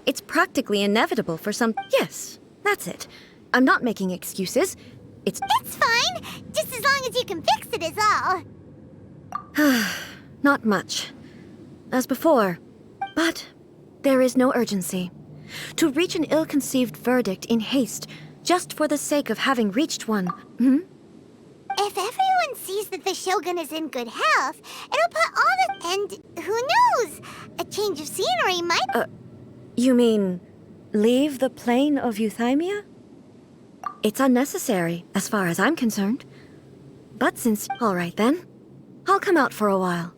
It's practically inevitable for some— Yes, that's it. I'm not making excuses. It's fine, just as long as you can fix it is all. Not much. As before. But there is no urgency. To reach an ill-conceived verdict in haste, just for the sake of having reached one, If everyone sees that the Shogun is in good health, it'll put all the— And who knows? A change of scenery might— You mean leave the plane of euthymia? It's unnecessary, as far as I'm concerned. But since— All right then. I'll come out for a while.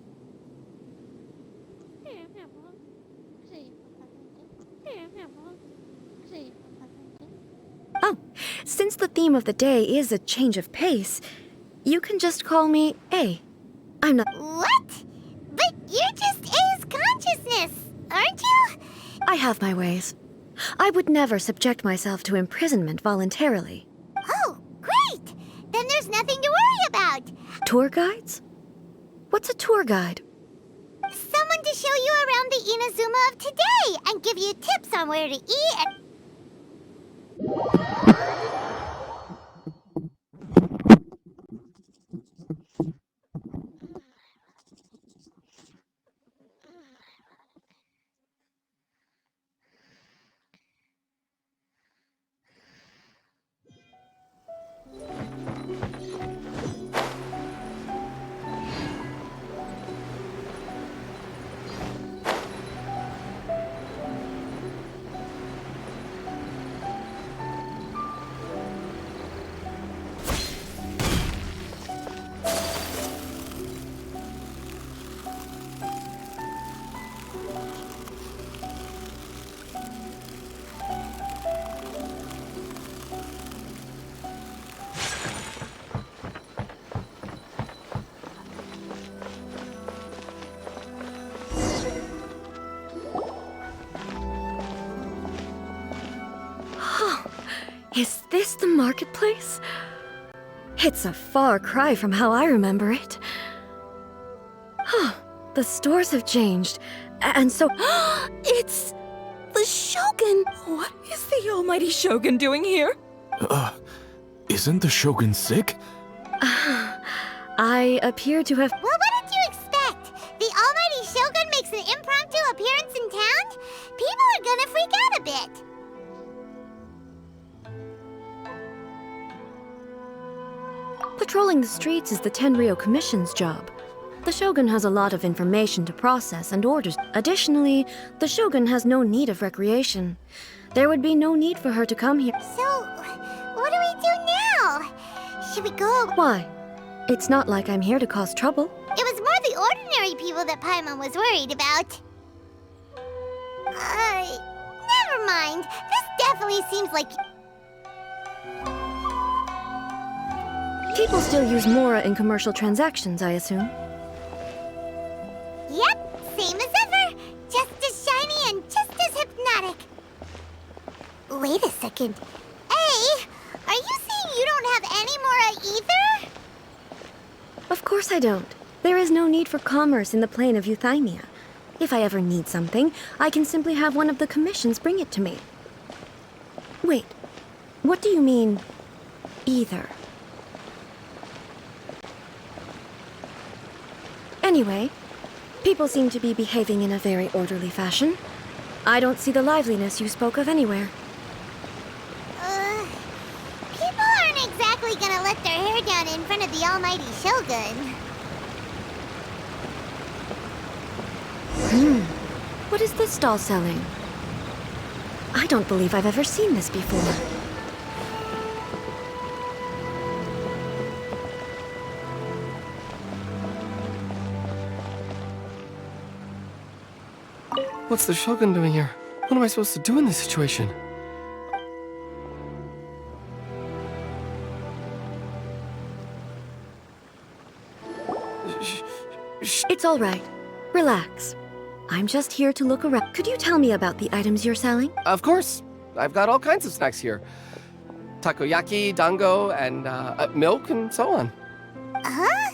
Oh, since the theme of the day is a change of pace, you can just call me A. I'm not— What? But you're just A's consciousness, aren't you? I have my ways. I would never subject myself to imprisonment voluntarily. Oh, great! Then there's nothing to worry about. Tour guides? What's a tour guide? Someone to show you around the Inazuma of today and give you tips on where to eat and— this the marketplace? It's a far cry from how I remember it. The stores have changed, and so... It's... the Shogun! What is the almighty Shogun doing here? Isn't the Shogun sick? I appear to have... Well, what did you expect? The almighty Shogun makes an impromptu appearance in town? People are gonna freak out a bit. Patrolling the streets is the Tenryo Commission's job. The Shogun has a lot of information to process and orders. Additionally, the Shogun has no need of recreation. There would be no need for her to come here. So, what do we do now? Should we go? Why? It's not like I'm here to cause trouble. It was more the ordinary people that Paimon was worried about. Never mind. This definitely seems like... People still use Mora in commercial transactions, I assume. Yep, same as ever. Just as shiny and just as hypnotic. Wait a second. Hey, are you saying you don't have any Mora either? Of course I don't. There is no need for commerce in the plane of Euthymia. If I ever need something, I can simply have one of the commissions bring it to me. Wait, what do you mean, either? Anyway, people seem to be behaving in a very orderly fashion. I don't see the liveliness you spoke of anywhere. People aren't exactly gonna let their hair down in front of the almighty Shogun. What is this doll selling? I don't believe I've ever seen this before. What's the Shogun doing here? What am I supposed to do in this situation? It's all right. Relax. I'm just here to look around. Could you tell me about the items you're selling? Of course. I've got all kinds of snacks here. Takoyaki, dango, and milk, and so on. Huh?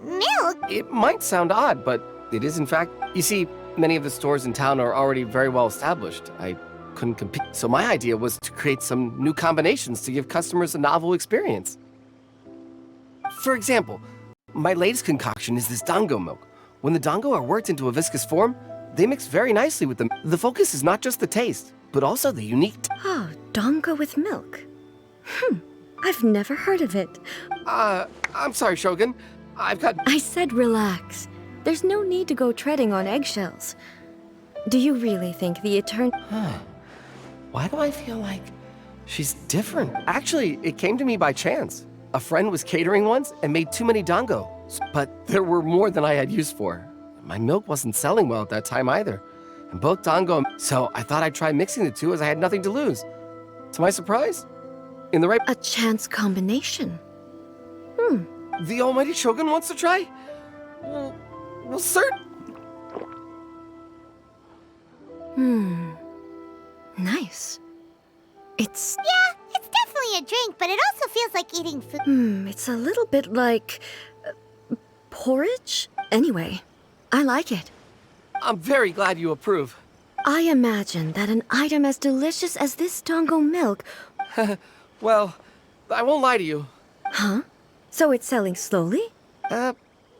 Milk? It might sound odd, but it is in fact. You see, many of the stores in town are already very well established. I couldn't compete. So my idea was to create some new combinations to give customers a novel experience. For example, my latest concoction is this dango milk. When the dango are worked into a viscous form, they mix very nicely with them. The focus is not just the taste, but also the unique... Oh, dango with milk. I've never heard of it. I'm sorry, Shogun. I've got... I said relax. There's no need to go treading on eggshells. Do you really think the Why do I feel like she's different? Actually, it came to me by chance. A friend was catering once and made too many dango, but there were more than I had use for. My milk wasn't selling well at that time either, and both dango, so I thought I'd try mixing the two as I had nothing to lose. To my surprise, in the right... A chance combination. The almighty Shogun wants to try? Well, sir... Nice. It's... Yeah, it's definitely a drink, but it also feels like eating food. It's a little bit like... porridge? Anyway, I like it. I'm very glad you approve. I imagine that an item as delicious as this dango milk... Well, I won't lie to you. Huh? So it's selling slowly?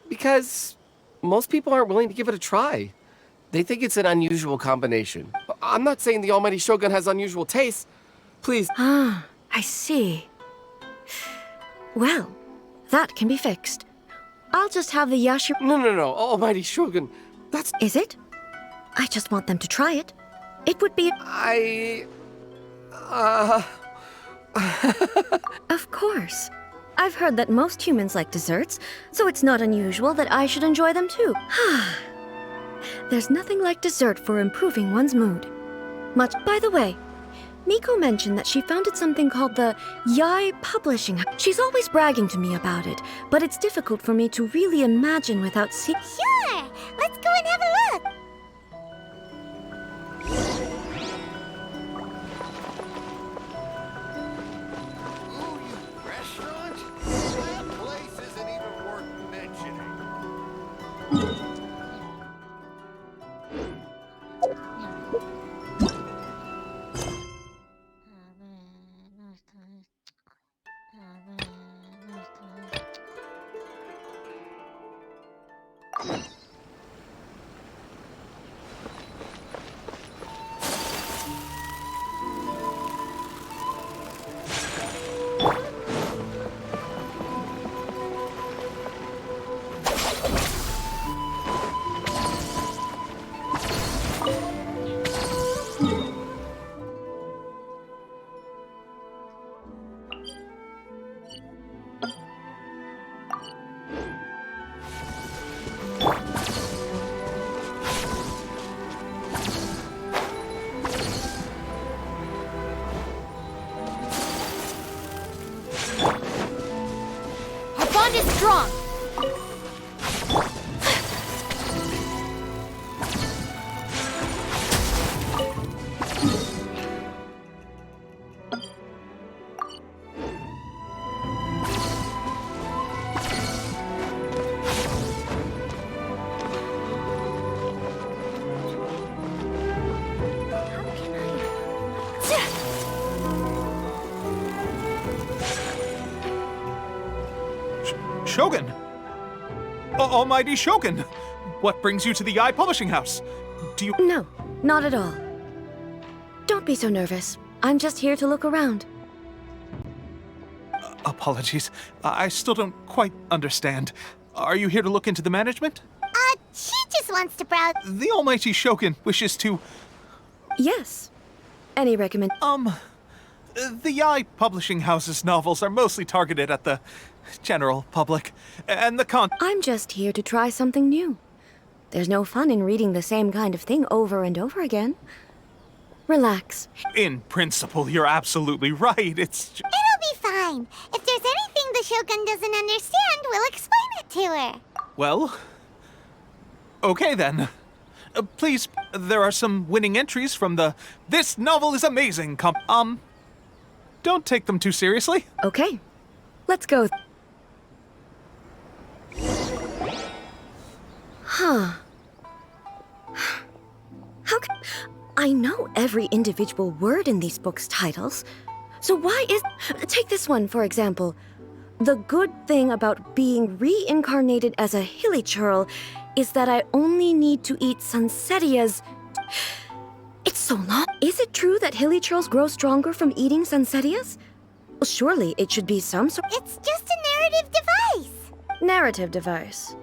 Because most people aren't willing to give it a try. They think it's an unusual combination. I'm not saying the almighty Shogun has unusual tastes. Please. Ah, I see. Well, that can be fixed. I'll just have the yashi... No, almighty Shogun. That's... Is it? I just want them to try it. It would be... Of course. I've heard that most humans like desserts, so it's not unusual that I should enjoy them too. There's nothing like dessert for improving one's mood. By the way, Miko mentioned that she founded something called the Yai Publishing. She's always bragging to me about it, but it's difficult for me to really imagine without seeing... Sure! Let's go and have a look! strong! Shogun! Almighty Shogun! What brings you to the Eye Publishing House? Do you— No, not at all. Don't be so nervous. I'm just here to look around. Apologies. I still don't quite understand. Are you here to look into the management? She just wants to browse. The Almighty Shogun wishes to— Yes. Any recommend— The Eye Publishing House's novels are mostly targeted at the general public, and the I'm just here to try something new. There's no fun in reading the same kind of thing over and over again. Relax. In principle, you're absolutely right. It's It'll be fine. If there's anything the Shogun doesn't understand, we'll explain it to her. Well, okay then. Please, there are some winning entries from the This Novel is Amazing don't take them too seriously. Okay. Let's go. Huh. How can... I know every individual word in these books' titles. So why is... Take this one, for example. The good thing about being reincarnated as a hilly churl is that I only need to eat Sunsettias. It's so long. Is it true that hilly churls grow stronger from eating Sunsettias? Well, surely it should be some sort... It's just a narrative device. Narrative device.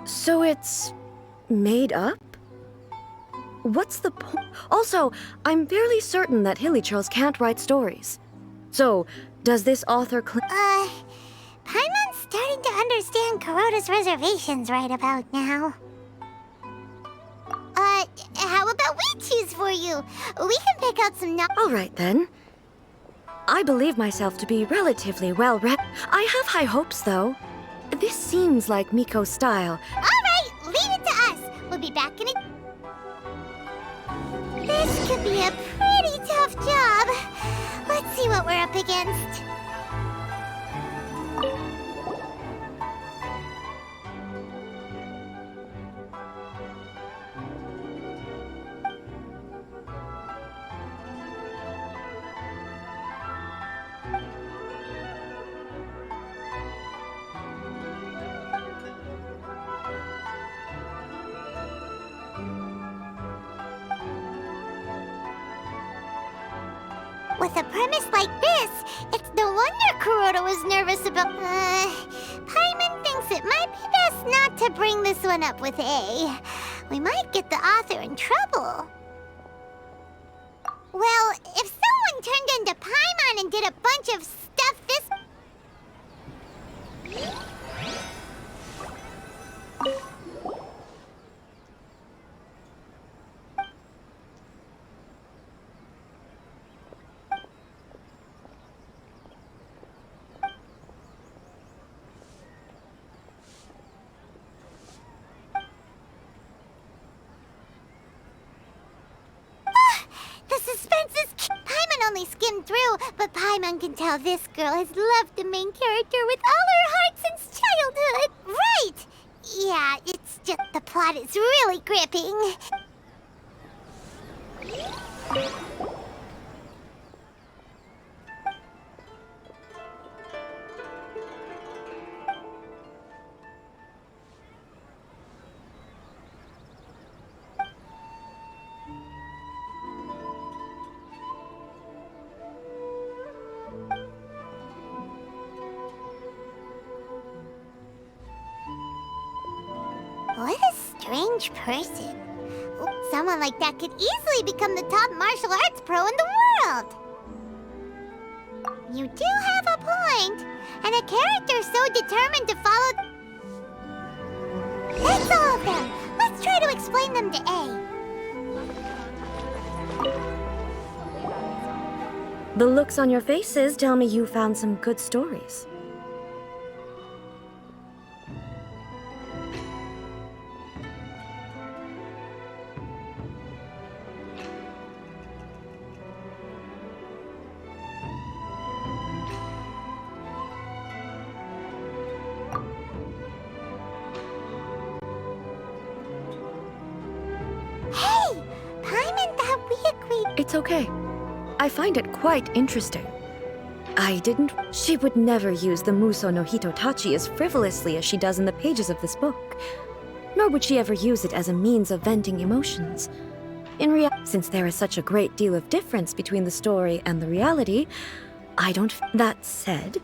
So it's... made up? What's the point? Also, I'm fairly certain that hilly churls can't write stories. So, does this author Paimon's starting to understand Kuroda's reservations right about now. How about we choose for you? We can pick out some All right, then. I believe myself to be relatively well-read. I have high hopes, though. This seems like Miko's style. All right, leave it to us. We'll be back in a... This could be a pretty tough job. Let's see what we're up against. With a premise like this, it's no wonder Kuroda was nervous about... Paimon thinks it might be best not to bring this one up with A. We might get the author in trouble. Well, if someone turned into Paimon and did a bunch of stuff this... Paimon only skimmed through, but Paimon can tell this girl has loved the main character with all her heart since childhood. Right! Yeah, it's just the plot is really gripping. What a strange person. Someone like that could easily become the top martial arts pro in the world. You do have a point. And a character so determined to follow... That's all of them. Let's try to explain them to A. The looks on your faces tell me you found some good stories. It's okay. I find it quite interesting. She would never use the Muso no Hitotachi as frivolously as she does in the pages of this book. Nor would she ever use it as a means of venting emotions. Since there is such a great deal of difference between the story and the reality, That said,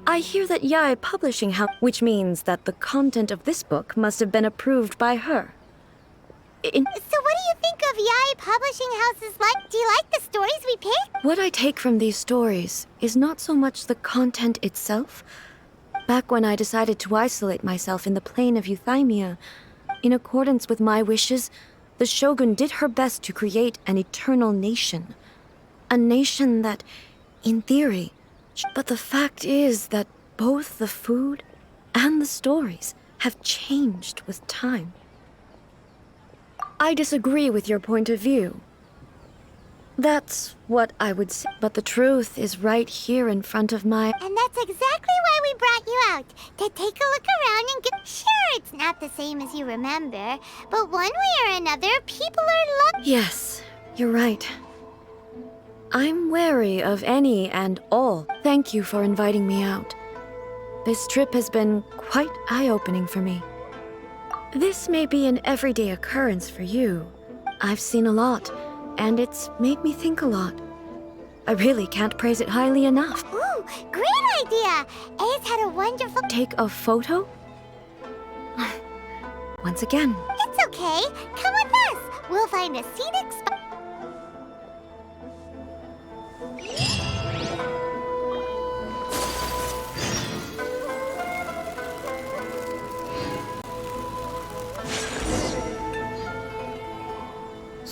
I hear that Yae Publishing House, which means that the content of this book must have been approved by her. So what do you think of Yae Publishing House's like? Do you like the stories we pick? What I take from these stories is not so much the content itself. Back when I decided to isolate myself in the plain of Euthymia, in accordance with my wishes, the Shogun did her best to create an eternal nation. A nation that, in theory, but the fact is that both the food and the stories have changed with time. I disagree with your point of view. That's what I would say, but the truth is right here in front of my... And that's exactly why we brought you out, to take a look around and get... Sure, it's not the same as you remember, but one way or another, people are Yes, you're right. I'm wary of any and all. Thank you for inviting me out. This trip has been quite eye-opening for me. This may be an everyday occurrence for you. I've seen a lot, and it's made me think a lot. I really can't praise it highly enough. Ooh, great idea! A's had a wonderful... Take a photo? Once again. It's okay. Come with us. We'll find a scenic spot.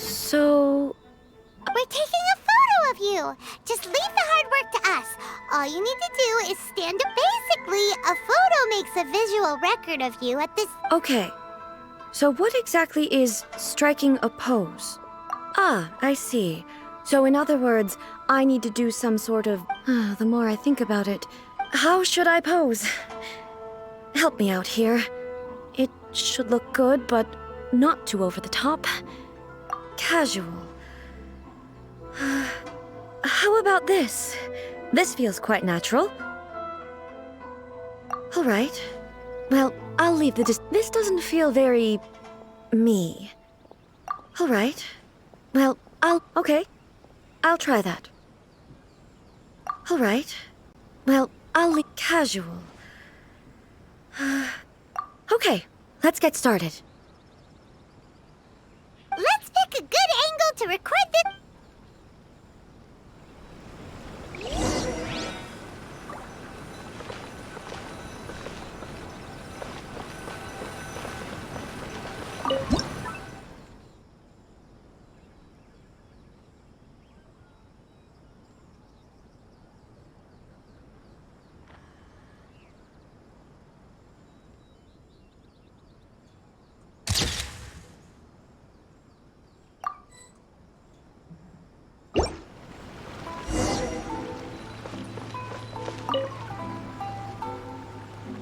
So... We're taking a photo of you. Just leave the hard work to us. All you need to do is stand up. Basically, a photo makes a visual record of you at this... Okay. So what exactly is striking a pose? Ah, I see. So in other words, I need to do some sort of... the more I think about it... How should I pose? Help me out here. It should look good, but not too over the top. Casual. How about this? This feels quite natural. All right. Well, I'll leave this doesn't feel very... me. All right. Well, okay. I'll try that. All right. Well, I'll leave casual. Okay, let's get started. Let's pick a good angle to record this.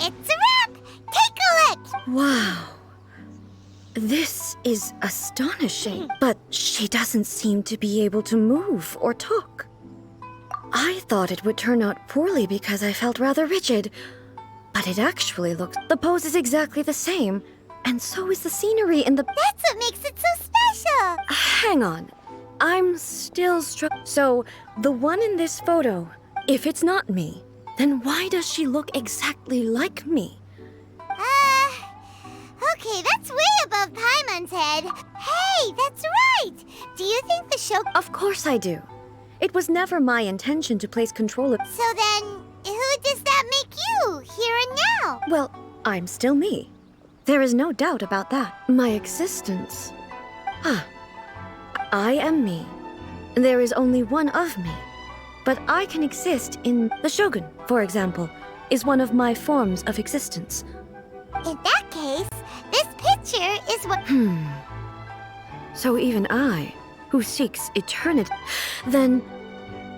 It's a wrap! Take a look! Wow. This is astonishing, but she doesn't seem to be able to move or talk. I thought it would turn out poorly because I felt rather rigid, but it actually looks... The pose is exactly the same, and so is the scenery in the... That's what makes it so special! Hang on. I'm still struck... So, the one in this photo, if it's not me, then why does she look exactly like me? Okay, that's way above Paimon's head. Hey, that's right! Do you think the show... Of course I do. It was never my intention to place control of... So then, who does that make you, here and now? Well, I'm still me. There is no doubt about that. My existence... I am me. There is only one of me. But I can exist in... The Shogun, for example, is one of my forms of existence. In that case, this picture is what... So even I, who seeks eternity, then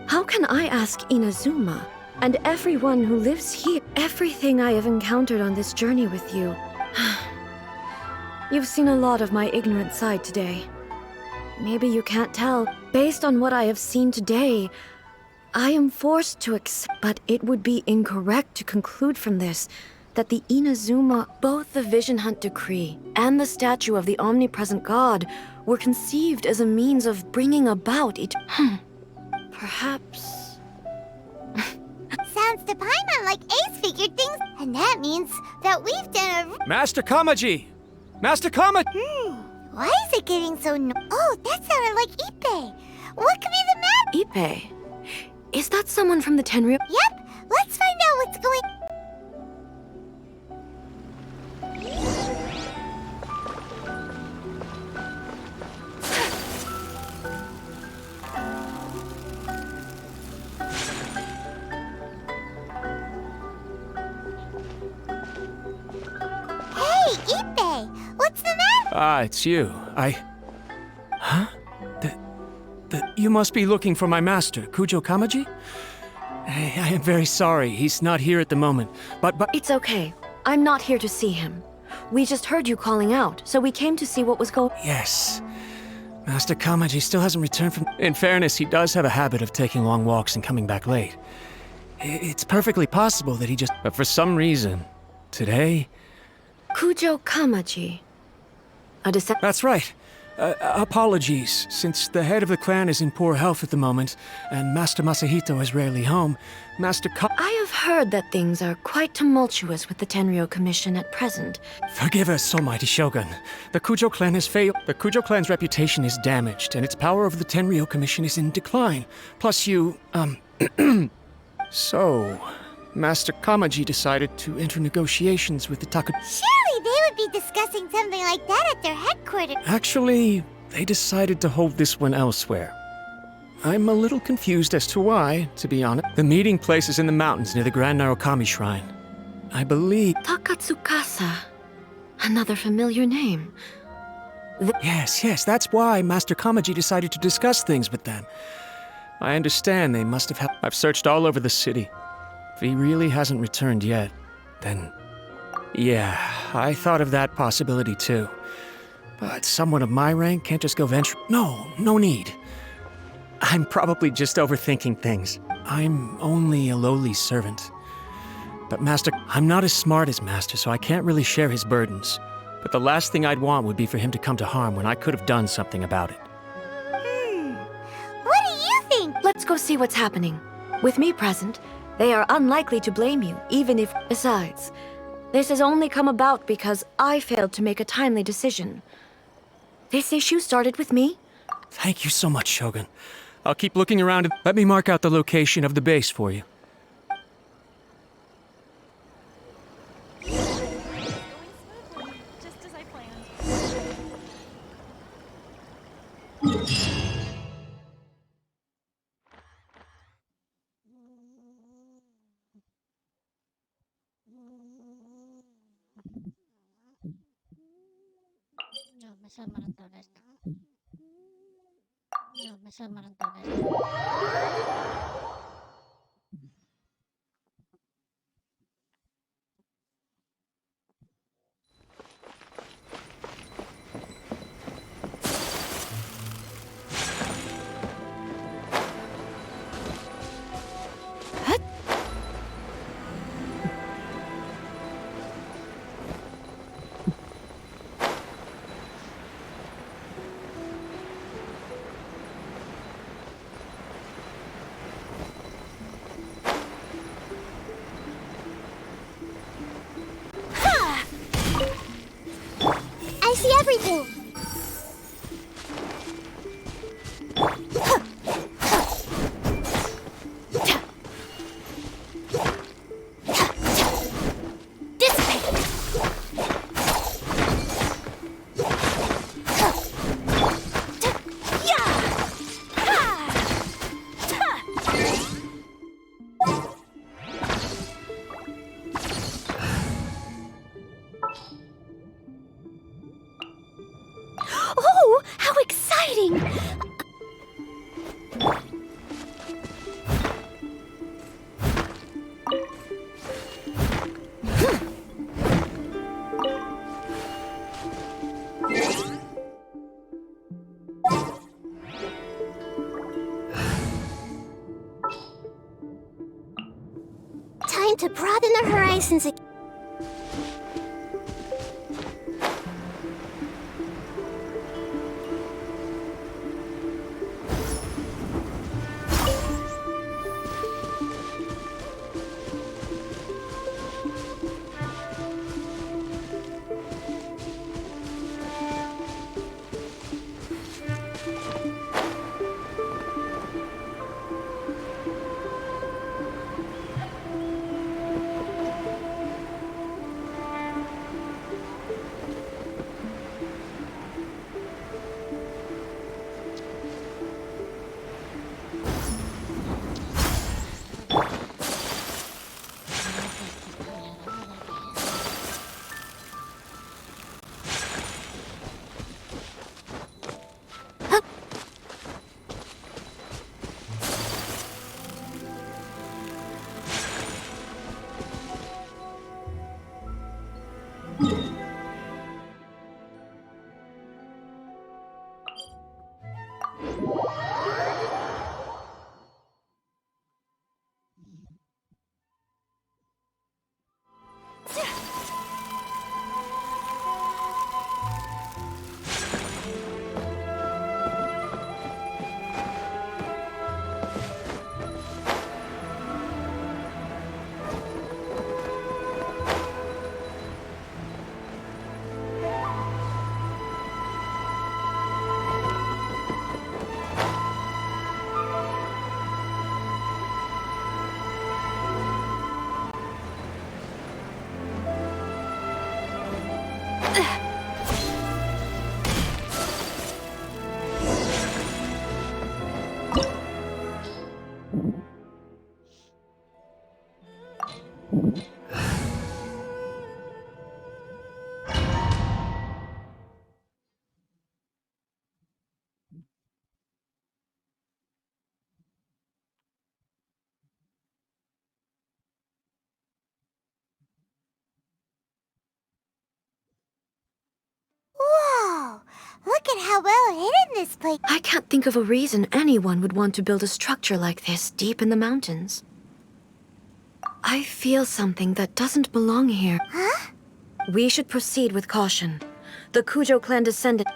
how can I ask Inazuma and everyone who lives here, everything I have encountered on this journey with you? You've seen a lot of my ignorant side today. Maybe you can't tell. Based on what I have seen today, I am forced to accept, but it would be incorrect to conclude from this that the Inazuma, both the Vision Hunt Decree and the statue of the omnipresent god, were conceived as a means of bringing about it. Perhaps. Sounds to Paimon like Ace figured things, and that means that we've done a... Master Kamaji! Master Kamaji! Why is it getting so Oh, that sounded like Ippei. What could be the matter? Ippei? Is that someone from the Tenryou? Yep, let's find out what's going... Hey, Ippei! What's the matter? Ah, it's you. Huh? You must be looking for my master, Kujo Kamaji? I am very sorry, he's not here at the moment, but... It's okay. I'm not here to see him. We just heard you calling out, so we came to see what was going... Yes. Master Kamaji still hasn't returned from... In fairness, he does have a habit of taking long walks and coming back late. It's perfectly possible that he just... But for some reason, today... Kujo Kamaji. That's right. Apologies, since the head of the clan is in poor health at the moment, and Master Masahito is rarely home, I have heard that things are quite tumultuous with the Tenryou Commission at present. Forgive us, Almighty Shogun. The Kujo clan has failed. The Kujo clan's reputation is damaged, and its power over the Tenryou Commission is in decline. Plus you, So, Master Kamaji decided to enter negotiations with the Surely they would be discussing something like that at their headquarters. Actually, they decided to hold this one elsewhere. I'm a little confused as to why, to be honest. The meeting place is in the mountains near the Grand Narukami Shrine. I believe... Takatsukasa. Another familiar name. Yes, that's why Master Kamaji decided to discuss things with them. I understand they must have I've searched all over the city. If he really hasn't returned yet, then... Yeah, I thought of that possibility too. But someone of my rank can't just go venture... No need. I'm probably just overthinking things. I'm only a lowly servant. But Master... I'm not as smart as Master, so I can't really share his burdens. But the last thing I'd want would be for him to come to harm when I could have done something about it. What do you think? Let's go see what's happening. With me present, they are unlikely to blame you, even if... Besides, this has only come about because I failed to make a timely decision. This issue started with me. Thank you so much, Shogun. I'll keep looking around and let me mark out the location of the base for you. Just as I planned. I see everything. time to broaden our horizons again. Whoa! Look at how well hidden this place. I can't think of a reason anyone would want to build a structure like this deep in the mountains. I feel something that doesn't belong here. Huh? We should proceed with caution. The Kujo clan descendant...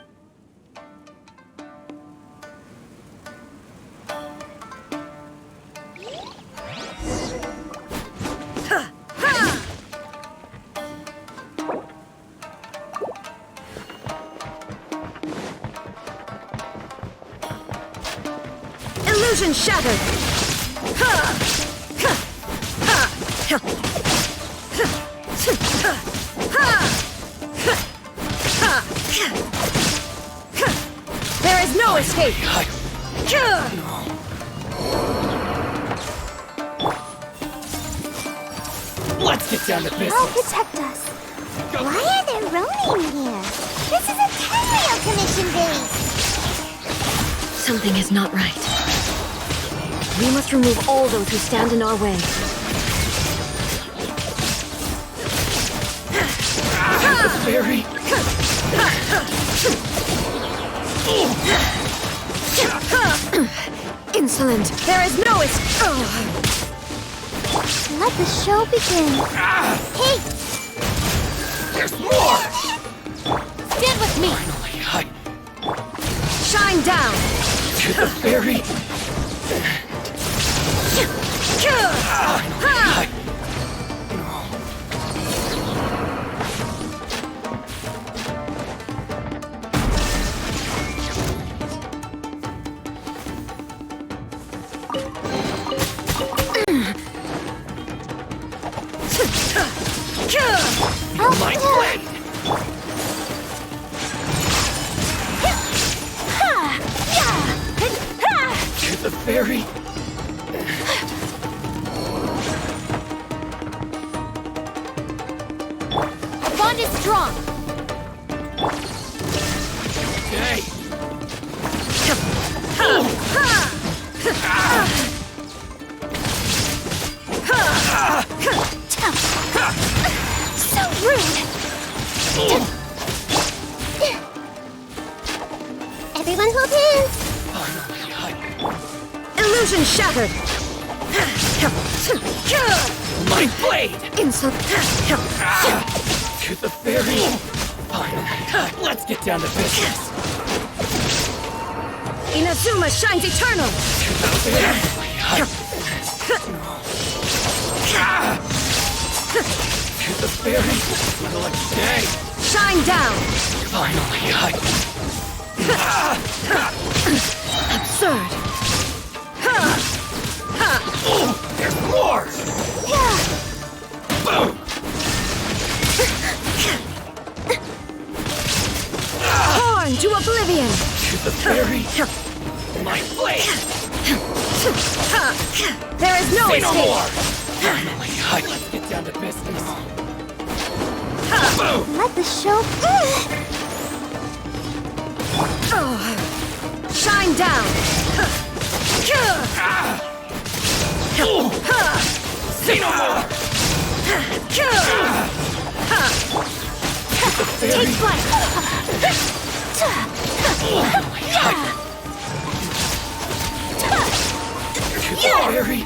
Illusion shattered! There is no escape! Let's get down to business. I'll protect us. Why are there Ronin here? This is a Tenryo Commission base! Something is not right. We must remove all those who stand in our way. The fairy. Insolent! There is no escape! Let the show begin. Hey! There's more! Stand with me! Finally, Shine down! to the fairy. My blade! To the fairy. The bond is strong. Hey! So rude. Everyone hold hands. Illusion shattered! My blade! Insult. To the very... Finally, let's get down to business. Inazuma shines eternal! To the very... Let's stay. Shine down! Finally, Absurd! Oh, there's more! Boom! Horn to oblivion! To the very... My blade! There is no Say escape! no more! Finally, let's get down to business. Boom! Let the show... Shine down! Say no more! Take flight! Very... Finally,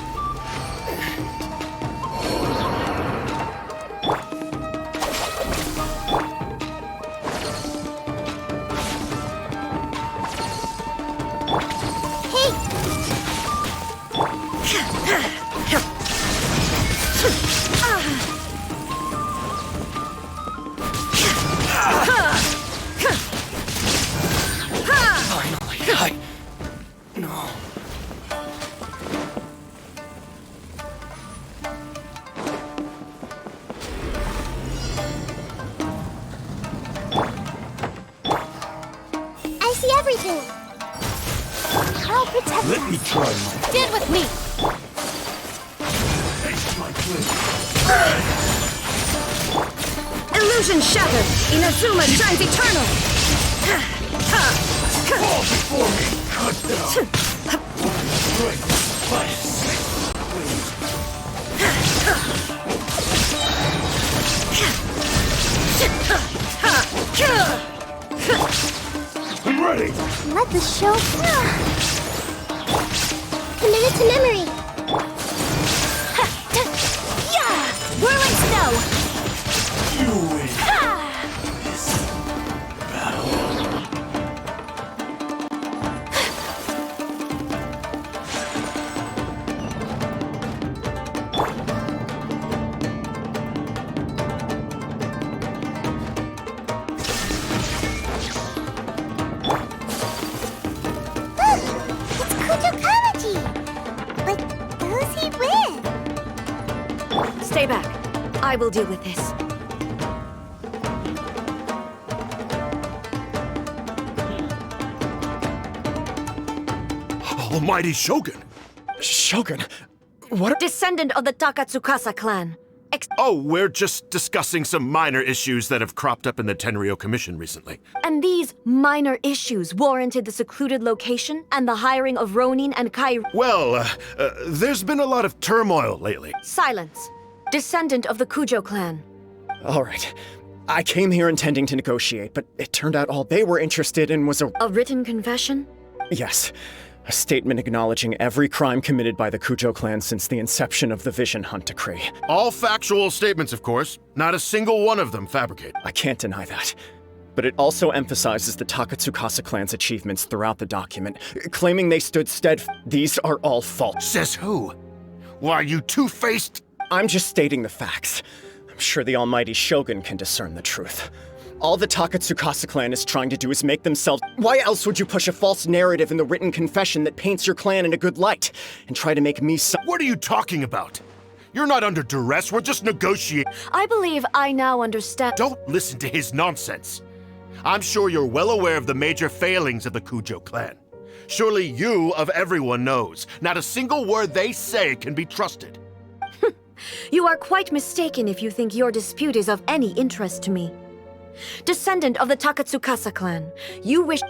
No. I see everything. I'll protect Let me try my... Stand with me! Taste my blade. Illusion shattered! Inazuma shines eternal! Fall before me! Cut down! Right. Spice. I'm ready! Let the show... Commit it to memory. Yeah! Whirling snow! You win! This battle. It's Kujo Kamaji! Like, who's he with? Stay back. I will deal with this. Almighty Shogun! Shogun, what? Descendant of the Takatsukasa clan. Oh, we're just discussing some minor issues that have cropped up in the Tenryou Commission recently. And these minor issues warranted the secluded location and the hiring of Ronin and Kai. Well, there's been a lot of turmoil lately. Silence. Descendant of the Kujo clan. All right. I came here intending to negotiate, but it turned out all they were interested in was A written confession? Yes. A statement acknowledging every crime committed by the Kujo clan since the inception of the Vision Hunt Decree. All factual statements, of course. Not a single one of them fabricated. I can't deny that. But it also emphasizes the Takatsukasa clan's achievements throughout the document, claiming they stood These are all false. Says who? Why, you two-faced... I'm just stating the facts. I'm sure the almighty Shogun can discern the truth. All the Takatsukasa clan is trying to do is make themselves... Why else would you push a false narrative in the written confession that paints your clan in a good light, and try to make me What are you talking about? You're not under duress, we're just negotiating. I believe I now understand. Don't listen to his nonsense. I'm sure you're well aware of the major failings of the Kujo clan. Surely you, of everyone, knows. Not a single word they say can be trusted. You are quite mistaken if you think your dispute is of any interest to me. Descendant of the Takatsukasa clan, you wish—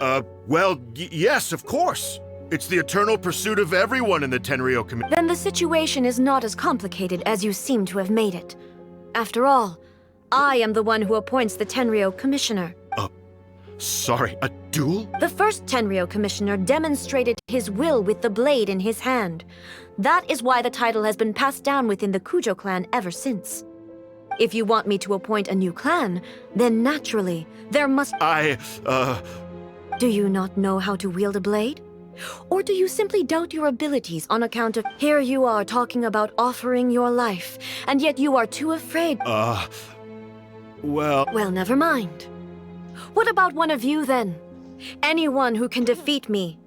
well, yes, of course. It's the eternal pursuit of everyone in the Tenryou community. Then the situation is not as complicated as you seem to have made it. After all, I am the one who appoints the Tenryou commissioner. Sorry, duel? The first Tenryo commissioner demonstrated his will with the blade in his hand. That is why the title has been passed down within the Kujo clan ever since. If you want me to appoint a new clan, then naturally, there must— Do you not know how to wield a blade? Or do you simply doubt your abilities on account of— Here you are talking about offering your life, and yet you are too afraid— Well, never mind. What about one of you, then? Anyone who can defeat me.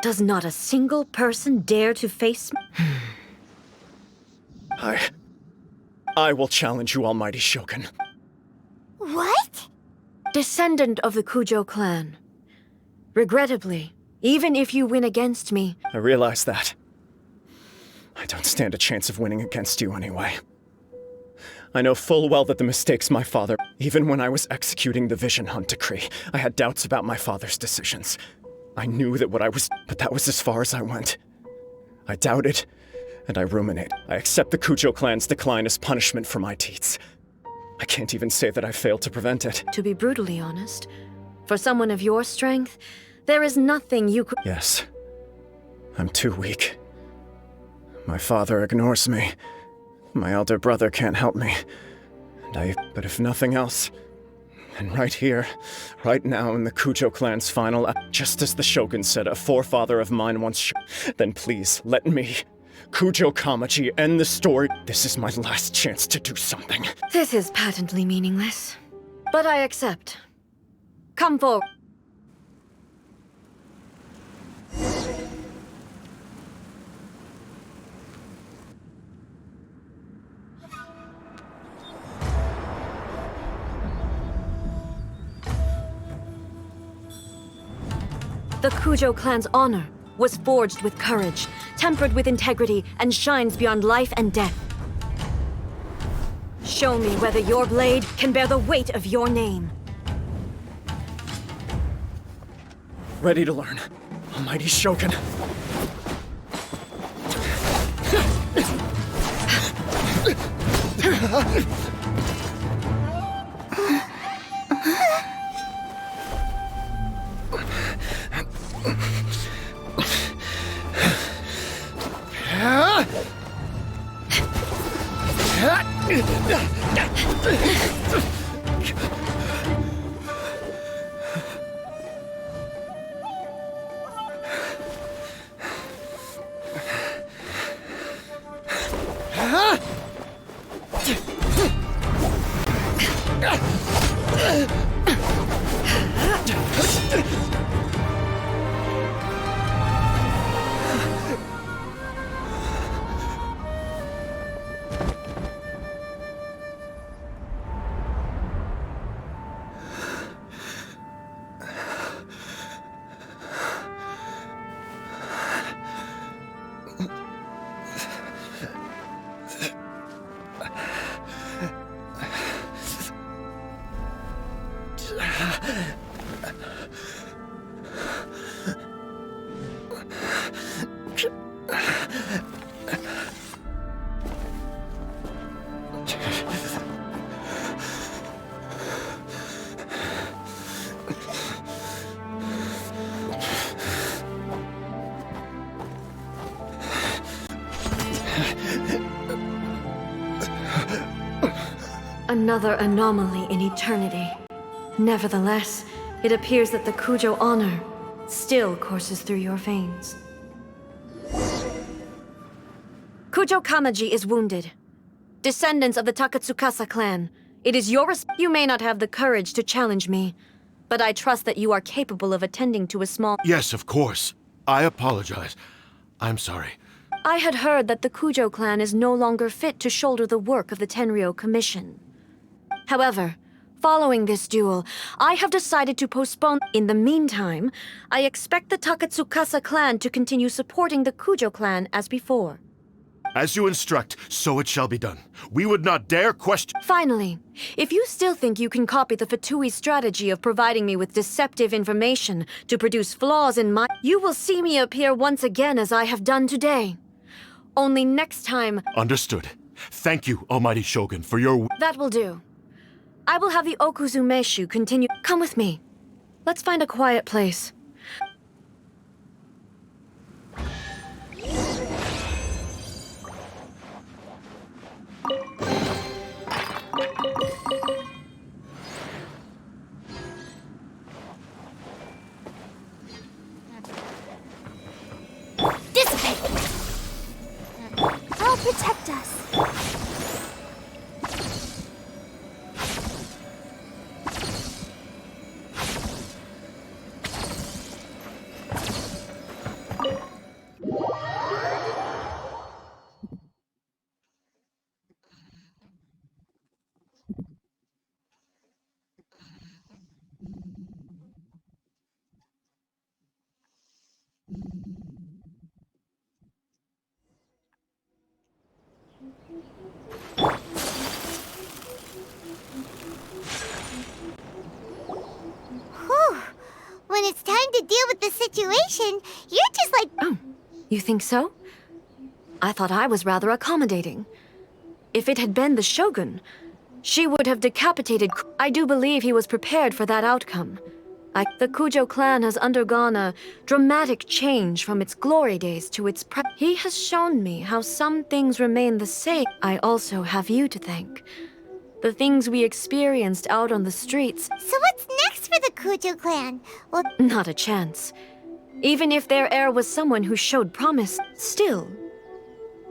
Does not a single person dare to face me? I will challenge you, Almighty Shogun. What? Descendant of the Kujo clan. Regrettably, even if you win against me— I realize that. I don't stand a chance of winning against you anyway. I know full well that the mistakes my father— Even when I was executing the Vision Hunt decree, I had doubts about my father's decisions. I knew that what I was— But that was as far as I went. I doubted, and I ruminate. I accept the Kujo clan's decline as punishment for my deeds. I can't even say that I failed to prevent it. To be brutally honest, for someone of your strength, there is nothing you could— Yes. I'm too weak. My father ignores me. My elder brother can't help me. But if nothing else, and right here, right now in the Kujo clan's final— Just as the Shogun said a forefather of mine once— Then please, let me, Kujo Kamaji, end the story. This is my last chance to do something. This is patently meaningless. But I accept. Come forward. The Kujo clan's honor was forged with courage, tempered with integrity, and shines beyond life and death. Show me whether your blade can bear the weight of your name. Ready to learn, Almighty Shogun. Another anomaly in eternity. Nevertheless, it appears that the Kujo honor still courses through your veins. Kujo Kamaji is wounded. Descendants of the Takatsukasa clan, it is your You may not have the courage to challenge me, but I trust that you are capable of attending to a small— Yes, of course. I apologize. I'm sorry. I had heard that the Kujo clan is no longer fit to shoulder the work of the Tenryo Commission. However, following this duel, I have decided to postpone— In the meantime, I expect the Takatsukasa clan to continue supporting the Kujo clan as before. As you instruct, so it shall be done. We would not dare question— Finally, if you still think you can copy the Fatui strategy of providing me with deceptive information to produce flaws in my— You will see me appear once again as I have done today. Only next time— Understood. Thank you, Almighty Shogun, for your— That will do. I will have the Okuzumeshu continue. Come with me. Let's find a quiet place. Dissipate! I'll protect us. Whew. When it's time to deal with the situation, you're just like... Oh, you think so? I thought I was rather accommodating. If it had been the Shogun, she would have decapitated... I do believe he was prepared for that outcome. The Kujo clan has undergone a dramatic change from its glory days to its He has shown me how some things remain the same. I also have you to thank. The things we experienced out on the streets... So what's next for the Kujo clan? Well... Not a chance. Even if their heir was someone who showed promise, still,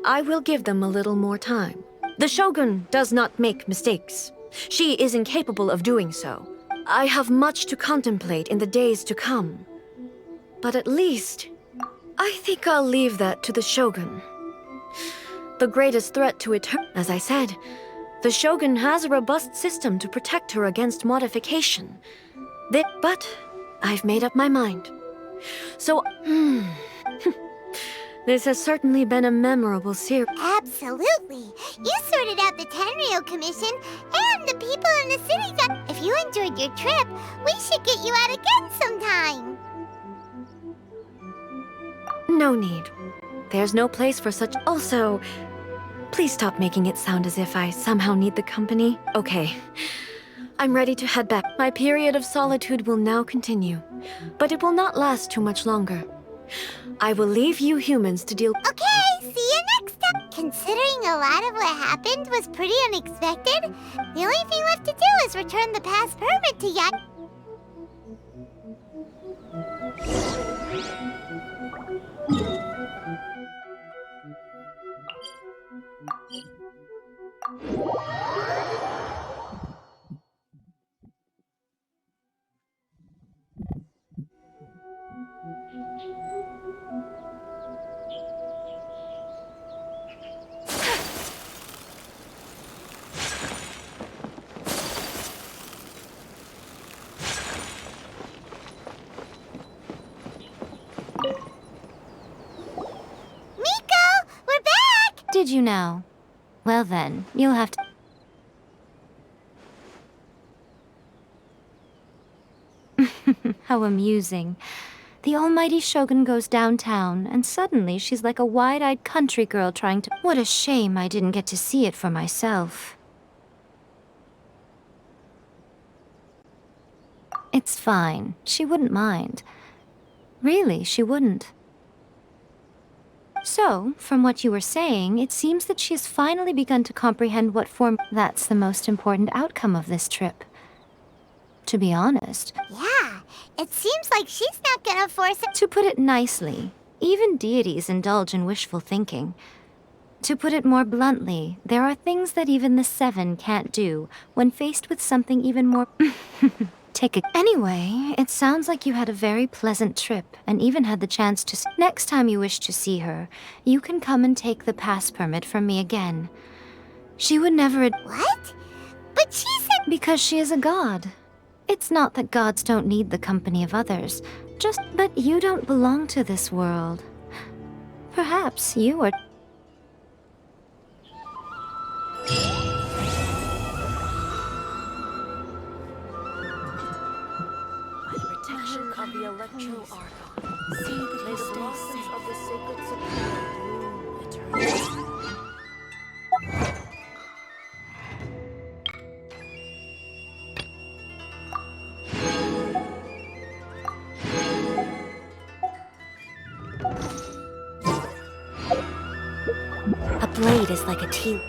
I will give them a little more time. The Shogun does not make mistakes. She is incapable of doing so. I have much to contemplate in the days to come. But at least, I think I'll leave that to the Shogun. The greatest threat to as I said, the Shogun has a robust system to protect her against modification. But I've made up my mind. So, this has certainly been a memorable series. Absolutely. You sorted out the Tenryo Commission and the people in the city that... If you enjoyed your trip, we should get you out again sometime. No need. There's no place for such... Also, please stop making it sound as if I somehow need the company. Okay. I'm ready to head back. My period of solitude will now continue, but it will not last too much longer. I will leave you humans to deal... Okay, see you next time! Considering a lot of what happened was pretty unexpected, the only thing left to do is return the pass permit to Yacht. Did you know? Well then, you'll have to... How amusing. The almighty Shogun goes downtown, and suddenly she's like a wide-eyed country girl trying to... What a shame I didn't get to see it for myself. It's fine. She wouldn't mind. Really, she wouldn't. So, from what you were saying, it seems that she has finally begun to comprehend what form... That's the most important outcome of this trip. To be honest. Yeah, it seems like she's not gonna force it. To put it nicely, even deities indulge in wishful thinking. To put it more bluntly, there are things that even the Seven can't do when faced with something even more... Anyway, it sounds like you had a very pleasant trip and even had the chance to... Next time you wish to see her, you can come and take the pass permit from me again. She would never... What? But she said... Because she is a god. It's not that gods don't need the company of others, but you don't belong to this world. Perhaps you are... Of the Electro-Archon. See that may the blossoms of the sacred Supreme bloom eternally. blade is like a tea.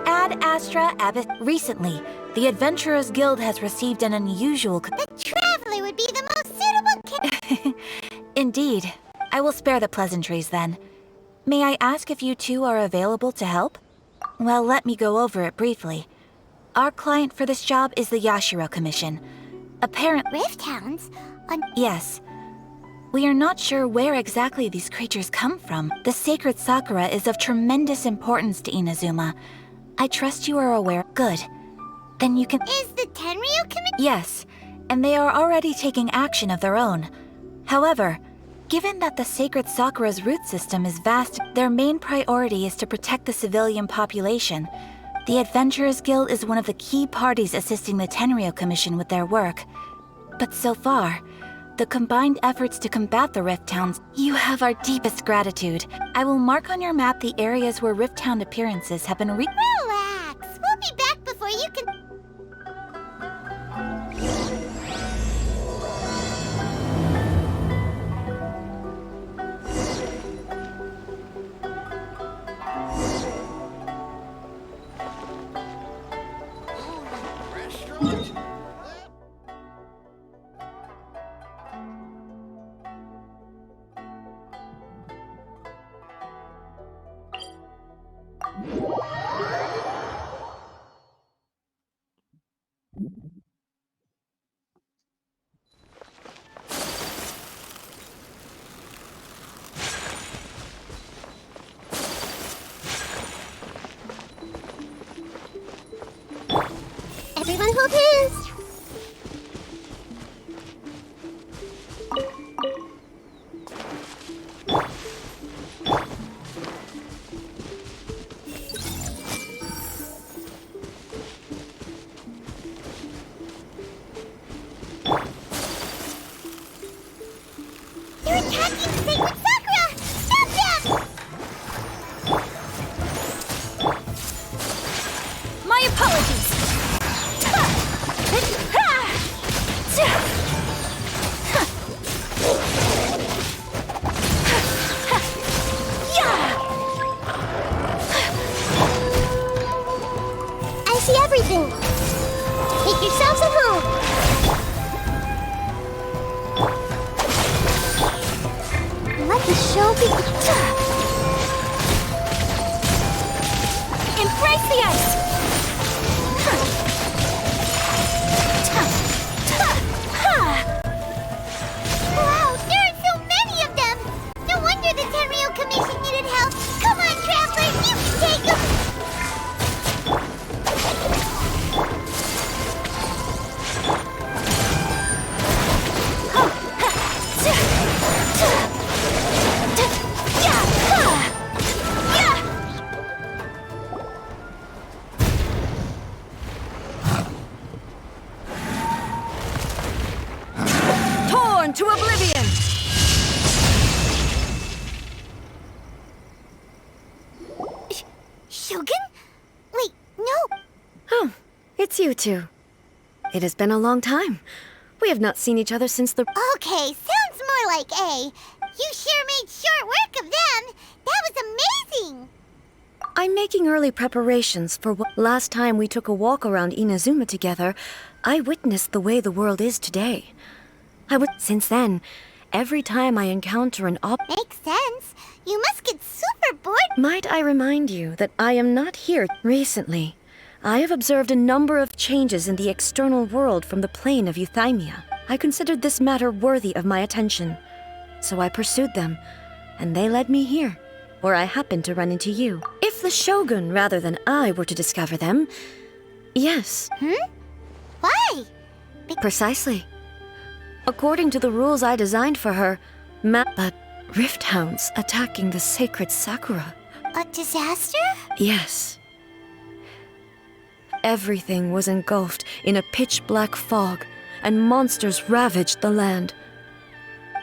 Ad Astra Abbott. Recently, the Adventurers Guild has received an unusual. The Traveler would be the most suitable. Indeed. I will spare the pleasantries then. May I ask if you two are available to help? Well, let me go over it briefly. Our client for this job is the Yashiro Commission. Apparently. Rift Hounds? Yes. We are not sure where exactly these creatures come from. The sacred Sakura is of tremendous importance to Inazuma. I trust you are aware. Good. Then you can. Is the Tenryu Commission? Yes, and they are already taking action of their own. However, given that the sacred Sakura's root system is vast, their main priority is to protect the civilian population. The Adventurers Guild is one of the key parties assisting the Tenryu Commission with their work. But so far, the combined efforts to combat the Rift Hounds, you have our deepest gratitude. I will mark on your map the areas where Rift Hound appearances have been Relax! We'll be back before you can... Everyone hold hands! They're attacking the sacred Sakura! Stop them! My apologies! I see everything! Make yourselves at home! Let the show begin! Embrace the ice! Wow, there are so many of them! No wonder the Tenryu Commission needed help! Come on, Traveler, you can take them! No. Oh, it's you two. It has been a long time. We have not seen each other since the... Okay, sounds more like A. You sure made short work of them. That was amazing. I'm making early preparations for what... Last time we took a walk around Inazuma together, I witnessed the way the world is today. Since then, every time I encounter an Makes sense. You must get super bored. Might I remind you that I am not here recently. I have observed a number of changes in the external world from the plane of Euthymia. I considered this matter worthy of my attention. So I pursued them, and they led me here, where I happened to run into you. If the Shogun, rather than I, were to discover them, yes. Why? Precisely. According to the rules I designed for her, but rift hounds attacking the sacred Sakura. A disaster? Yes. Everything was engulfed in a pitch-black fog, and monsters ravaged the land.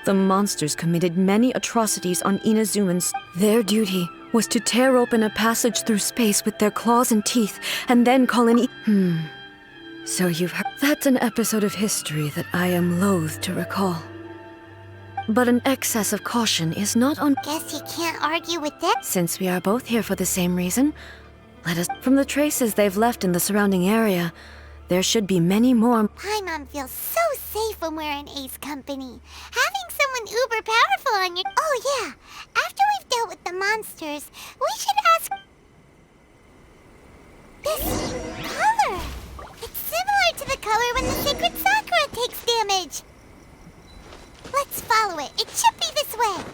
The monsters committed many atrocities on Inazumans. Their duty was to tear open a passage through space with their claws and teeth, and then call in So you've heard... That's an episode of history that I am loath to recall. But an excess of caution is not on... Guess you can't argue with that. Since we are both here for the same reason, let us... From the traces they've left in the surrounding area, there should be many more... Paimon feels so safe when we're in Ace company. Having someone uber powerful on your... Oh yeah, after we've dealt with the monsters, we should ask... This color! It's similar to the color when the sacred Sakura takes damage. Let's follow it. It should be this way.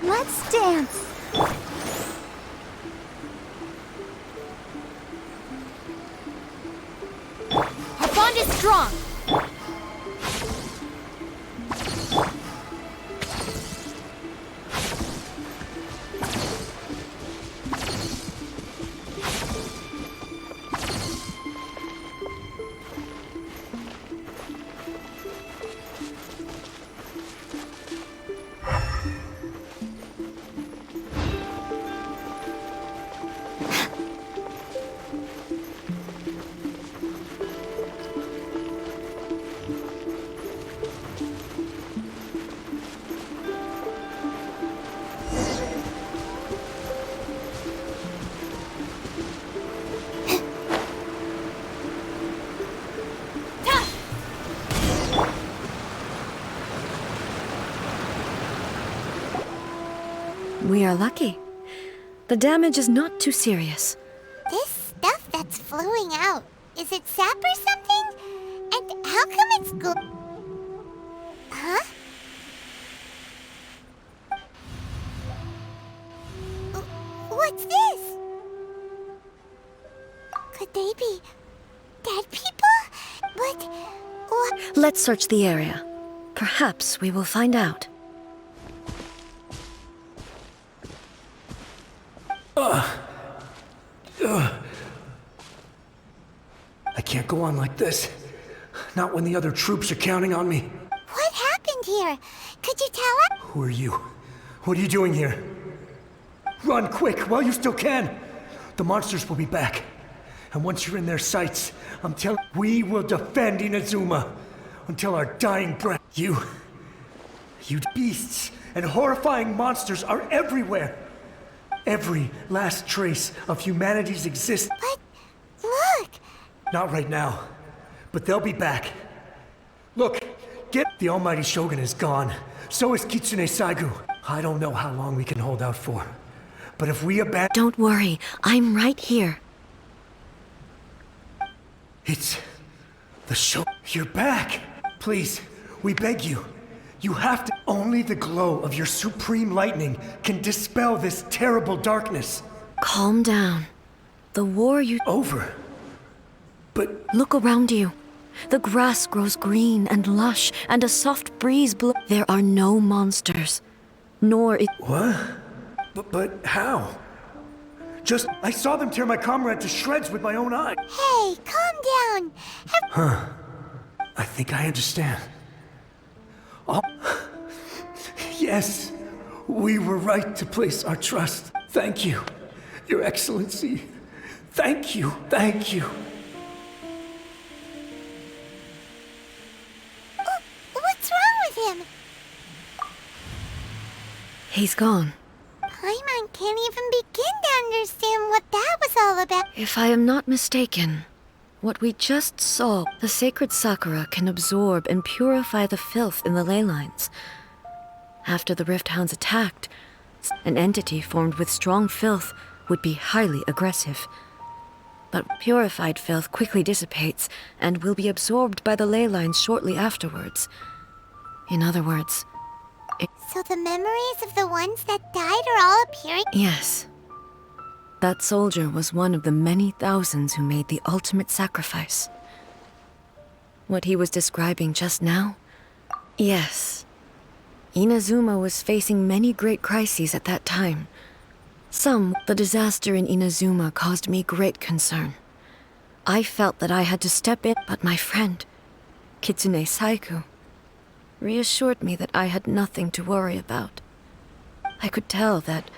Let's dance. Our bond is strong. We are lucky. The damage is not too serious. This stuff that's flowing out, is it sap or something? And how come it's good? Huh? What's this? Could they be dead people? But what? Let's search the area. Perhaps we will find out. I can't go on like this. Not when the other troops are counting on me. What happened here? Could you tell us? Who are you? What are you doing here? Run quick while you still can. The monsters will be back. And once you're in their sights, I'm telling we will defend Inazuma until our dying breath. You beasts and horrifying monsters are everywhere. Every last trace of humanity's existence. But look! Not right now, but they'll be back. Look, the Almighty Shogun is gone. So is Kitsune Saigu. I don't know how long we can hold out for. But if we abandon... Don't worry, I'm right here. It's... the Shogun. You're back! Please, we beg you. You have to... Only the glow of your supreme lightning can dispel this terrible darkness. Calm down. The war you... Over. But... Look around you. The grass grows green and lush, and a soft breeze blows. There are no monsters. Nor it... What? But how? I saw them tear my comrade to shreds with my own eye. Hey, calm down. Huh. I think I understand. Oh. Yes, we were right to place our trust. Thank you, Your Excellency. Thank you, thank you. What's wrong with him? He's gone. Paimon can't even begin to understand what that was all about. If I am not mistaken, what we just saw, the sacred Sakura can absorb and purify the filth in the ley lines. After the Rift Hounds attacked, an entity formed with strong filth would be highly aggressive. But purified filth quickly dissipates and will be absorbed by the ley lines shortly afterwards. In other words... So the memories of the ones that died are all appearing? Yes. That soldier was one of the many thousands who made the ultimate sacrifice. What he was describing just now? Yes. Inazuma was facing many great crises at that time. The disaster in Inazuma caused me great concern. I felt that I had to step in, but my friend, Kitsune Saigu, reassured me that I had nothing to worry about. I could tell that,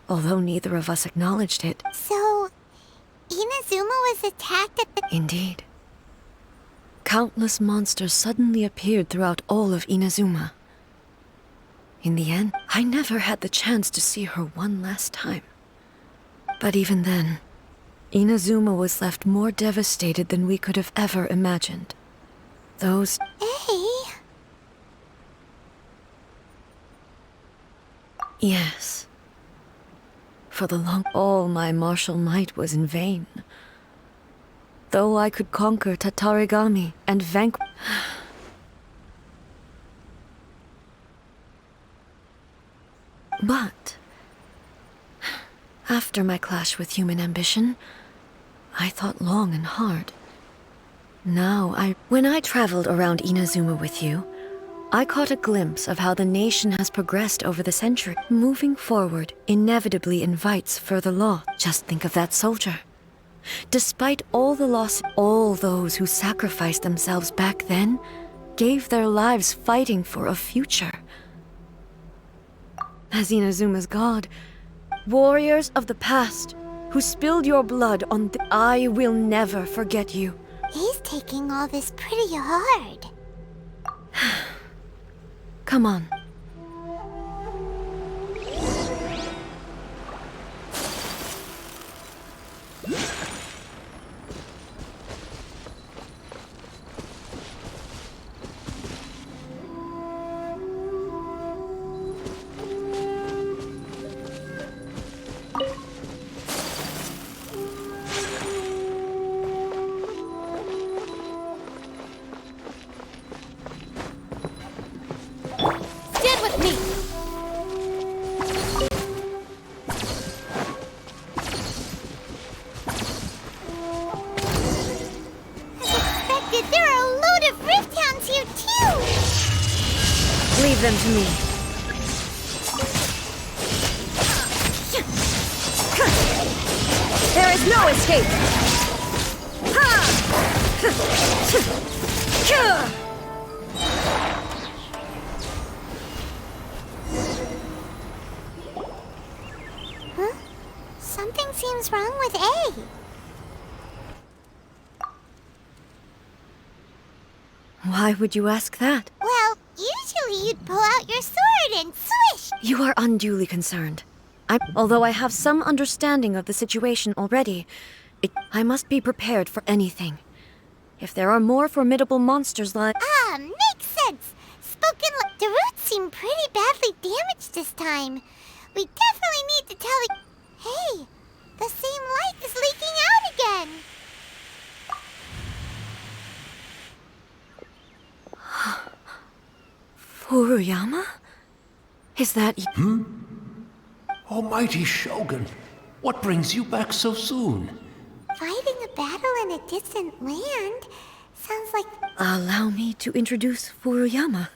although neither of us acknowledged it... So, Inazuma was attacked at the... Indeed. Countless monsters suddenly appeared throughout all of Inazuma. In the end, I never had the chance to see her one last time. But even then, Inazuma was left more devastated than we could have ever imagined. Those... Hey! Yes. For all my martial might was in vain. Though I could conquer Tatarigami and vanquish... But... after my clash with human ambition, I thought long and hard. When I traveled around Inazuma with you, I caught a glimpse of how the nation has progressed over the century. Moving forward inevitably invites further loss. Just think of that soldier. Despite all the loss, all those who sacrificed themselves back then gave their lives fighting for a future. As Inazuma's god, warriors of the past who spilled your blood on I will never forget you. He's taking all this pretty hard. Come on. Leave them to me. There is no escape! Huh? Something seems wrong with A. Why would you ask that? Well, usually you'd pull out your sword and swish! You are unduly concerned. Although I have some understanding of the situation already, I must be prepared for anything. If there are more formidable monsters like... Ah, makes sense! Spoken like... The roots seem pretty badly damaged this time. We definitely need to tell the... Hey, the same light is leaking out again! Furuyama? Is that... Almighty Shogun, what brings you back so soon? Fighting a battle in a distant land? Sounds like... Allow me to introduce Furuyama.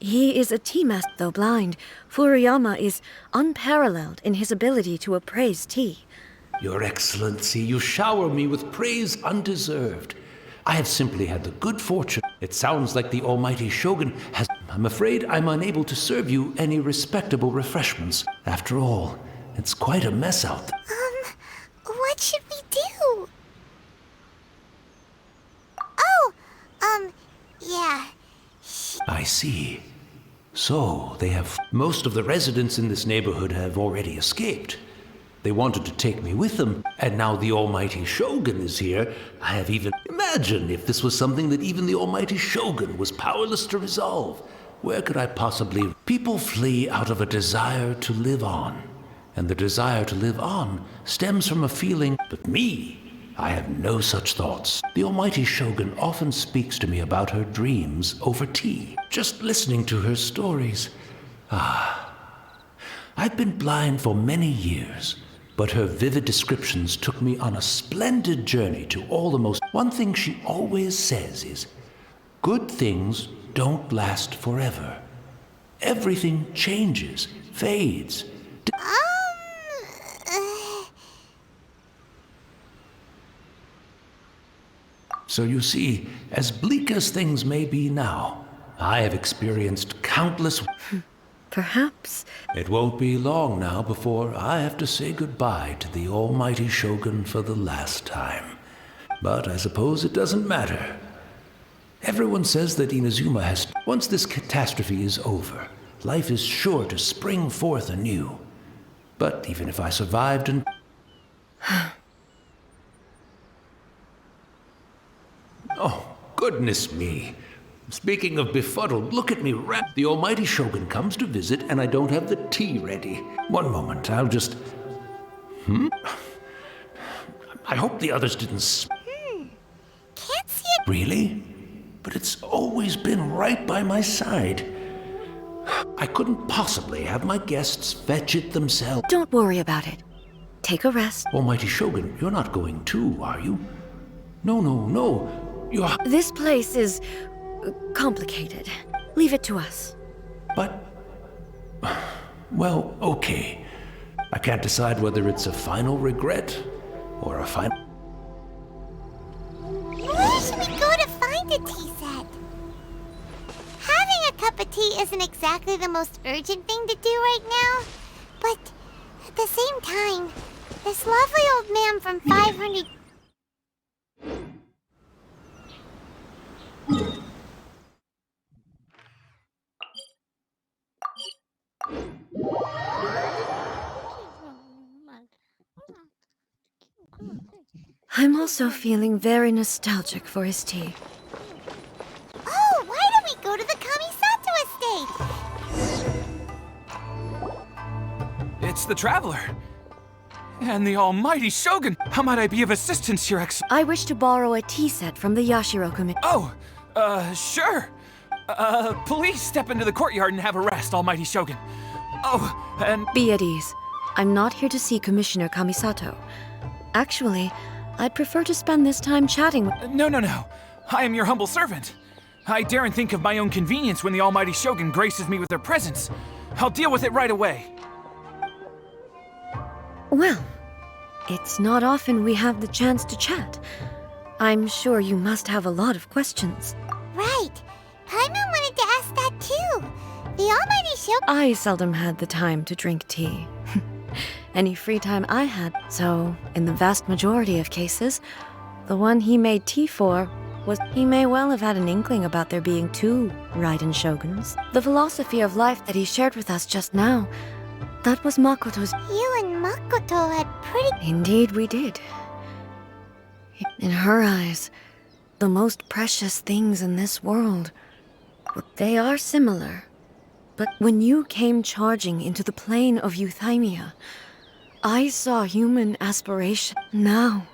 He is a tea master, though blind. Furuyama is unparalleled in his ability to appraise tea. Your Excellency, you shower me with praise undeserved. I have simply had the good fortune. It sounds like the Almighty Shogun has... I'm afraid I'm unable to serve you any respectable refreshments. After all, it's quite a mess out there. What should we do? Yeah. I see. So, they have... Most of the residents in this neighborhood have already escaped. They wanted to take me with them, and now the Almighty Shogun is here. I have even... Imagine if this was something that even the Almighty Shogun was powerless to resolve. Where could I possibly... People flee out of a desire to live on. And the desire to live on stems from a feeling... But me, I have no such thoughts. The Almighty Shogun often speaks to me about her dreams over tea. Just listening to her stories. I've been blind for many years, but her vivid descriptions took me on a splendid journey to all the most... One thing she always says is, good things don't last forever. Everything changes, fades. So you see, as bleak as things may be now, I have experienced countless... Perhaps... It won't be long now before I have to say goodbye to the Almighty Shogun for the last time. But I suppose it doesn't matter. Everyone says that Inazuma has... Once this catastrophe is over, life is sure to spring forth anew. But even if I survived and... Oh, goodness me. Speaking of befuddled, look at me rap. The Almighty Shogun comes to visit and I don't have the tea ready. One moment, I'll just... I hope the others didn't... Can't see it. Really? But it's always been right by my side. I couldn't possibly have my guests fetch it themselves. Don't worry about it. Take a rest. Almighty Shogun, you're not going too, are you? No. You're... This place is... complicated. Leave it to us. But... Well, okay. I can't decide whether it's a final regret or a final... Where should we go to find a tea set? Having a cup of tea isn't exactly the most urgent thing to do right now, but at the same time, this lovely old man from 500... I'm also feeling very nostalgic for his tea. Oh, why don't we go to the Kamisato estate? It's the Traveler. And the Almighty Shogun. How might I be of assistance, Your Excellency? I wish to borrow a tea set from the Yashiro committee. Oh, sure. Please step into the courtyard and have a rest, Almighty Shogun. Oh, and... Be at ease. I'm not here to see Commissioner Kamisato. Actually, I'd prefer to spend this time chatting with... No. I am your humble servant. I daren't think of my own convenience when the Almighty Shogun graces me with their presence. I'll deal with it right away. Well, it's not often we have the chance to chat. I'm sure you must have a lot of questions. Right. Paimon wanted to ask that too. The Almighty Shogun... I seldom had the time to drink tea. Any free time I had, so in the vast majority of cases, the one he made tea for was he may well have had an inkling about there being two Raiden Shoguns. The philosophy of life that he shared with us just now, that was Makoto's. You and Makoto had pretty... Indeed we did. In her eyes, the most precious things in this world, they are similar. But when you came charging into the plane of Euthymia, I saw human aspiration. Now,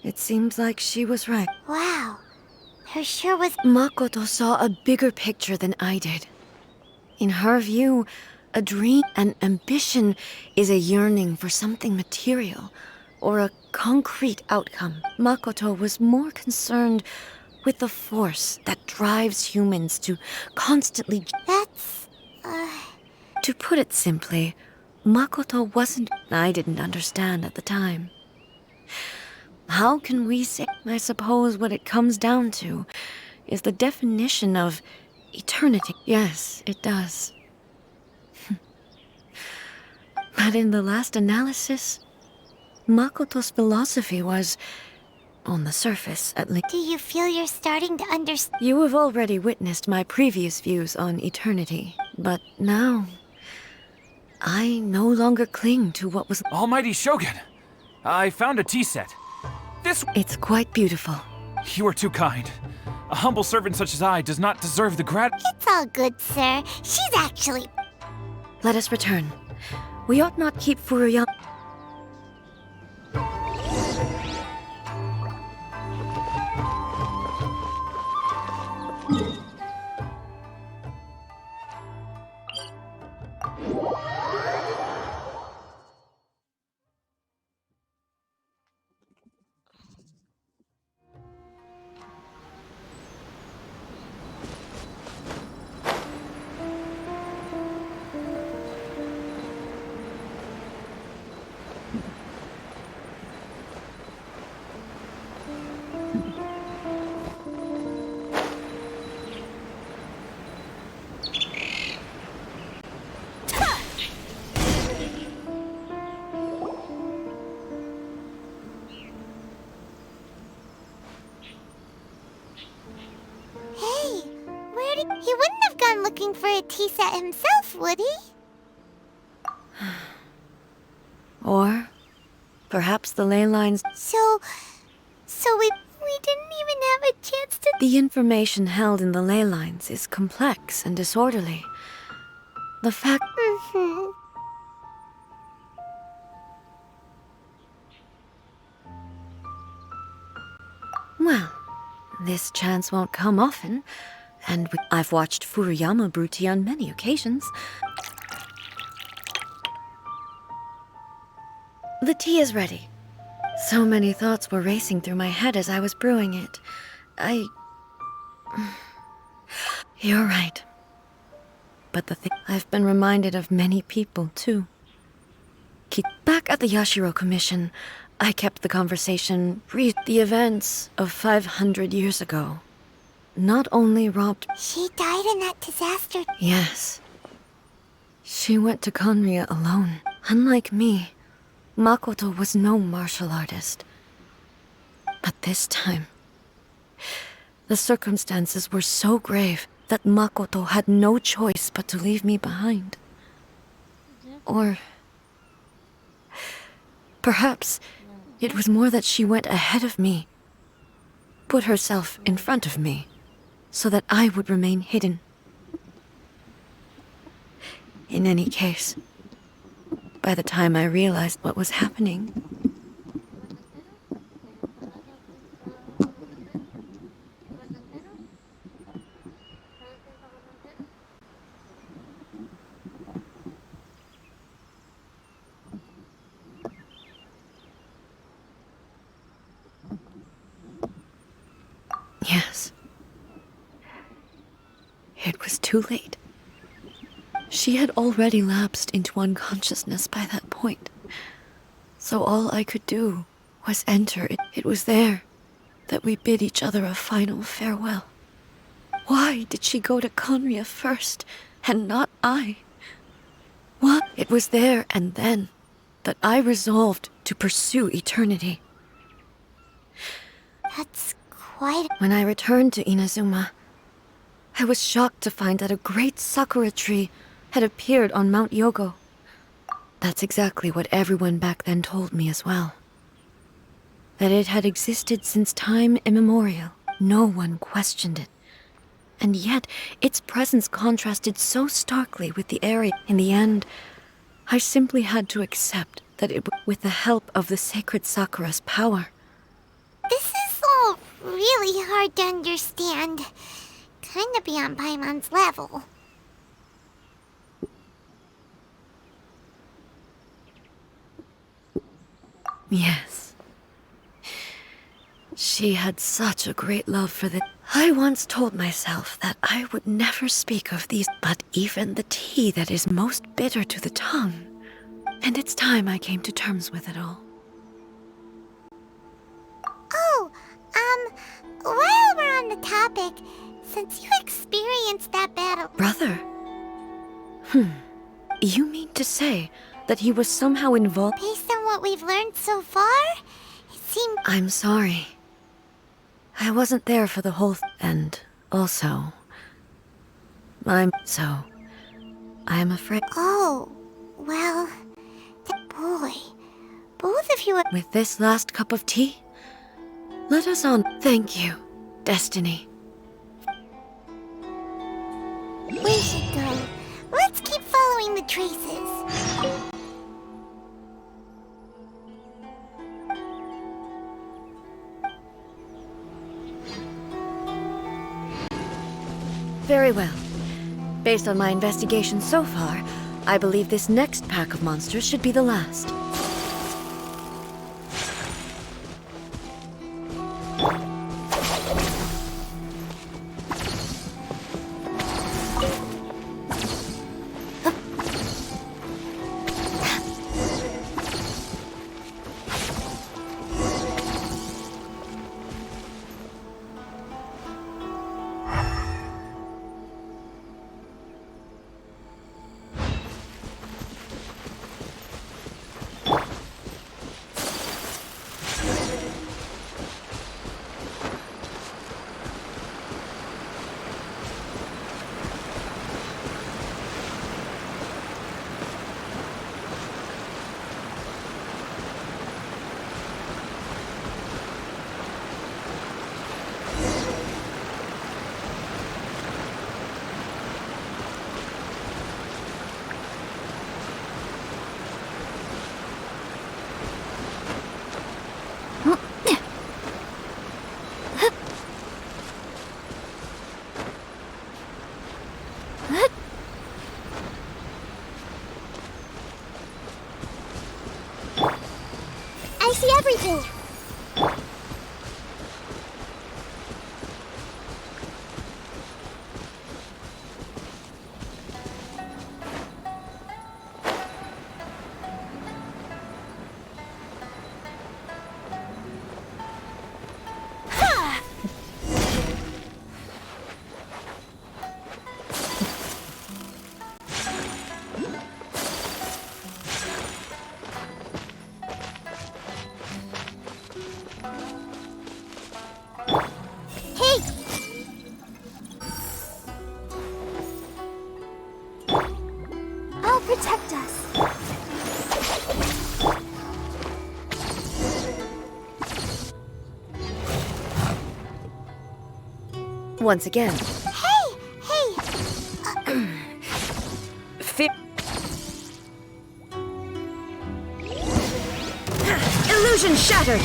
it seems like she was right. Wow. Her sure was... Makoto saw a bigger picture than I did. In her view, a dream and ambition is a yearning for something material, or a concrete outcome. Makoto was more concerned with the force that drives humans to constantly... That's... To put it simply, Makoto wasn't... I didn't understand at the time. How can we say... I suppose what it comes down to is the definition of eternity. Yes, it does. But in the last analysis, Makoto's philosophy was, on the surface at least... Do you feel you're starting to understand? You have already witnessed my previous views on eternity, but now... I no longer cling to what was... Almighty Shogun! I found a tea set. This... It's quite beautiful. You are too kind. A humble servant such as I does not deserve the It's all good, sir. She's actually... Let us return. We ought not keep Furuyama... He wouldn't have gone looking for a tea set himself, would he? Or perhaps the ley lines... So we didn't even have a chance to... The information held in the ley lines is complex and disorderly. The fact... Well, this chance won't come often, and I've watched Furuyama brew tea on many occasions. The tea is ready. So many thoughts were racing through my head as I was brewing it. You're right. But I've been reminded of many people, too. Back at the Yashiro Commission, I kept the conversation brief. The events of 500 years ago not only robbed... She died in that disaster. Yes. She went to Conria alone. Unlike me, Makoto was no martial artist. But this time, the circumstances were so grave that Makoto had no choice but to leave me behind. Or... perhaps it was more that she went ahead of me, put herself in front of me, so that I would remain hidden. In any case, by the time I realized what was happening... Yes. It was too late. She had already lapsed into unconsciousness by that point. So all I could do was enter it. It was there that we bid each other a final farewell. Why did she go to Conria first, and not I? What? It was there and then that I resolved to pursue eternity. That's Why? When I returned to Inazuma, I was shocked to find that a great sakura tree had appeared on Mount Yogo. That's exactly what everyone back then told me as well. That it had existed since time immemorial. No one questioned it. And yet, its presence contrasted so starkly with the area. In the end, I simply had to accept that it was with the help of the sacred Sakura's power. This is all really hard to understand. Kinda beyond Paimon's level. Yes. She had such a great love for the... I once told myself that I would never speak of these, but even the tea that is most bitter to the tongue. And it's time I came to terms with it all. Oh, while we're on the topic, since you experienced that battle... Brother? You mean to say that he was somehow involved? Based on what we've learned so far, it seemed... I'm sorry. I wasn't there for the whole and also... I'm afraid... Oh, well... Boy, both of you are... With this last cup of tea, let us on... Thank you, Destiny. We should go. Let's keep following the traces. Very well. Based on my investigation so far, I believe this next pack of monsters should be the last. I see everything. Protect us. Once again. Hey! Illusion shattered!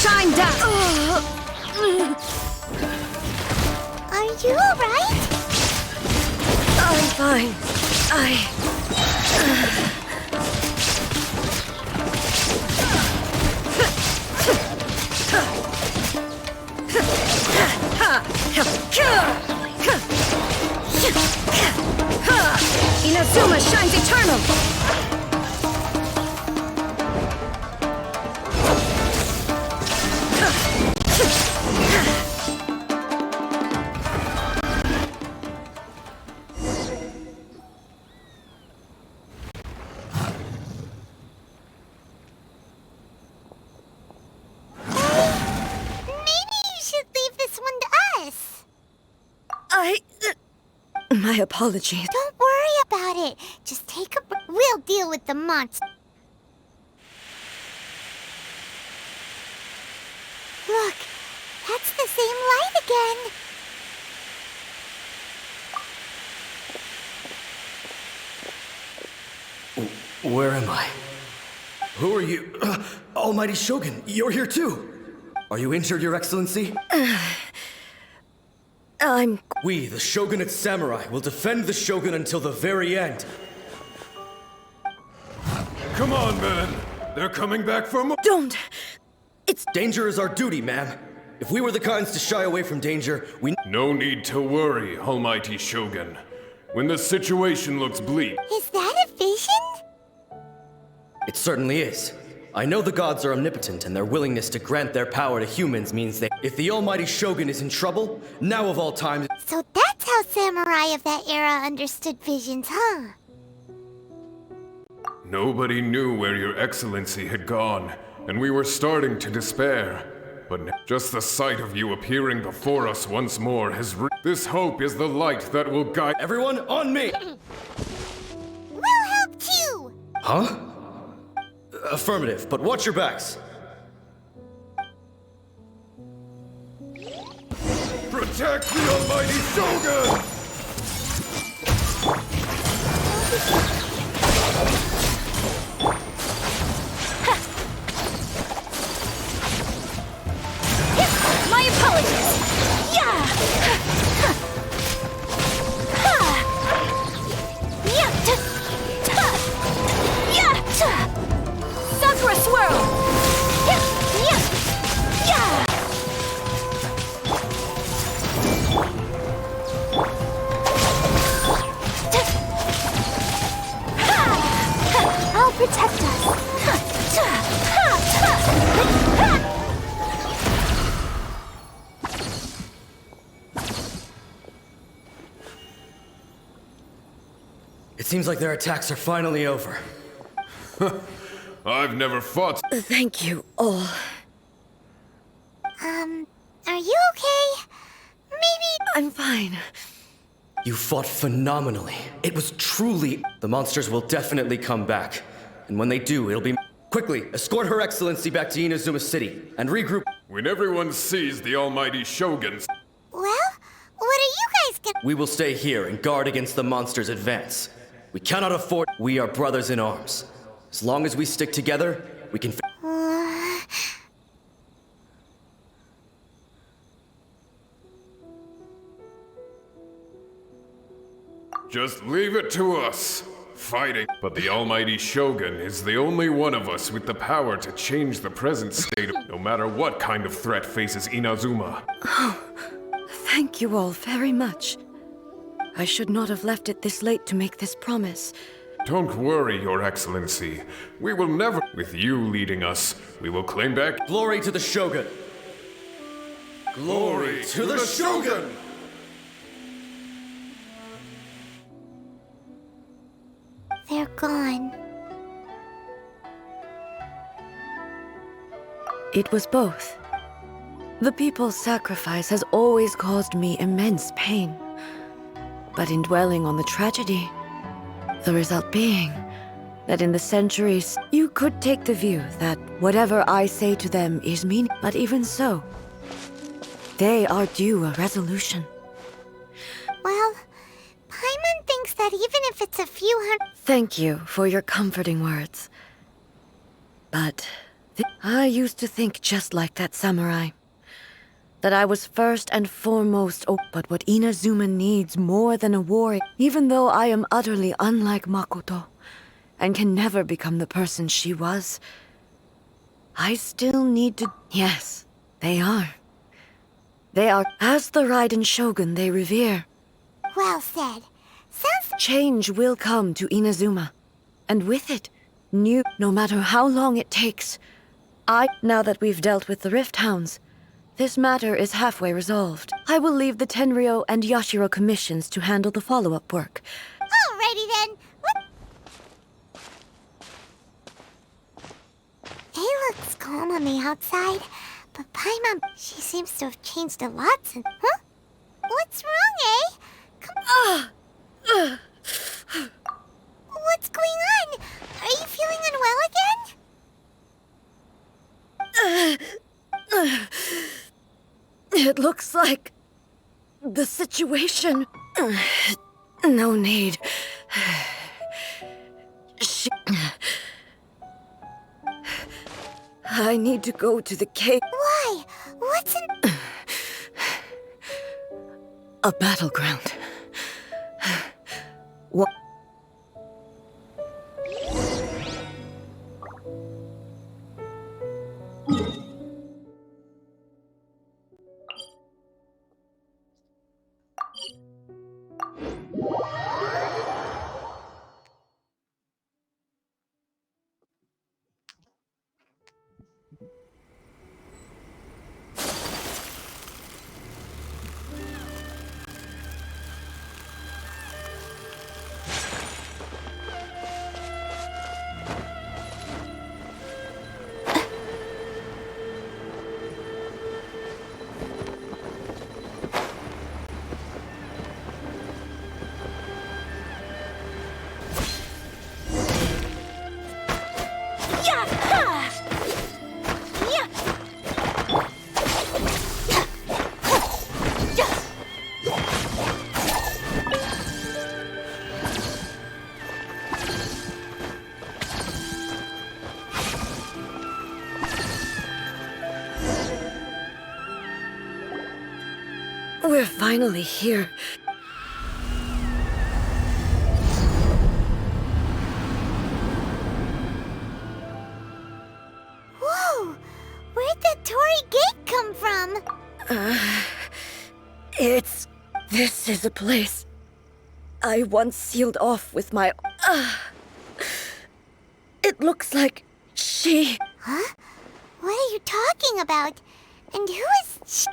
Shine down! Are you alright? I'm fine. Inazuma shines eternal! My apologies. Don't worry about it. Just take a breath. We'll deal with the monster. Look, that's the same light again. Where am I? Who are you? Almighty Shogun, you're here too! Are you injured, Your Excellency? We, the Shogunate Samurai, will defend the Shogun until the very end. Come on, man! They're coming back for more— Don't! Danger is our duty, ma'am. If we were the kinds to shy away from danger, we— No need to worry, Almighty Shogun. When the situation looks bleak— Is that a vision? It certainly is. I know the gods are omnipotent, and their willingness to grant their power to humans means that if the Almighty Shogun is in trouble, now of all times— So that's how samurai of that era understood visions, huh? Nobody knew where Your Excellency had gone, and we were starting to despair. But just the sight of you appearing before us once more has this hope is the light that will guide— Everyone, on me! We'll help too! Huh? Affirmative, but watch your backs. Protect the Almighty Shogun! My apologies! Yeah! Sakura swirl! I'll protect us. It seems like their attacks are finally over. I've never fought— Thank you all. Are you okay? Maybe— I'm fine. You fought phenomenally. It was truly— The monsters will definitely come back. And when they do, it'll be— Quickly, escort Her Excellency back to Inazuma City, and regroup— When everyone sees the Almighty Shogun's— Well, what are you guys gonna— We will stay here and guard against the monsters' advance. We cannot afford— We are brothers in arms. As long as we stick together, we can— Just leave it to us. Fighting. But the Almighty Shogun is the only one of us with the power to change the present state of— no matter what kind of threat faces Inazuma. Oh, thank you all very much. I should not have left it this late to make this promise. Don't worry, Your Excellency. We will never— With you leading us, we will claim back— Glory to the Shogun! Glory to the Shogun! They're gone. It was both. The people's sacrifice has always caused me immense pain. But in dwelling on the tragedy, the result being that in the centuries, you could take the view that whatever I say to them is mean, but even so, they are due a resolution. Well, Paimon thinks that even if it's a few hundred— Thank you for your comforting words. But I used to think just like that samurai. That I was first and foremost— but what Inazuma needs more than a warrior, even though I am utterly unlike Makoto, and can never become the person she was, I still need to— Yes, they are. They are as the Raiden Shogun they revere. Well said. Change will come to Inazuma. And with it, no matter how long it takes. Now that we've dealt with the Rift Hounds, this matter is halfway resolved. I will leave the Tenryo and Yashiro commissions to handle the follow-up work. Alrighty then. It looks calm on the outside, but Paimon, she seems to have changed a lot since... Huh? What's wrong, eh? What's going on? Are you feeling unwell again? It looks like the situation... No need. I need to go to the cave. Why? What's in... A battleground. What? We're finally here. Whoa! Where'd that Torii gate come from? This is a place I once sealed off with my... It looks like she... Huh? What are you talking about? And who is she?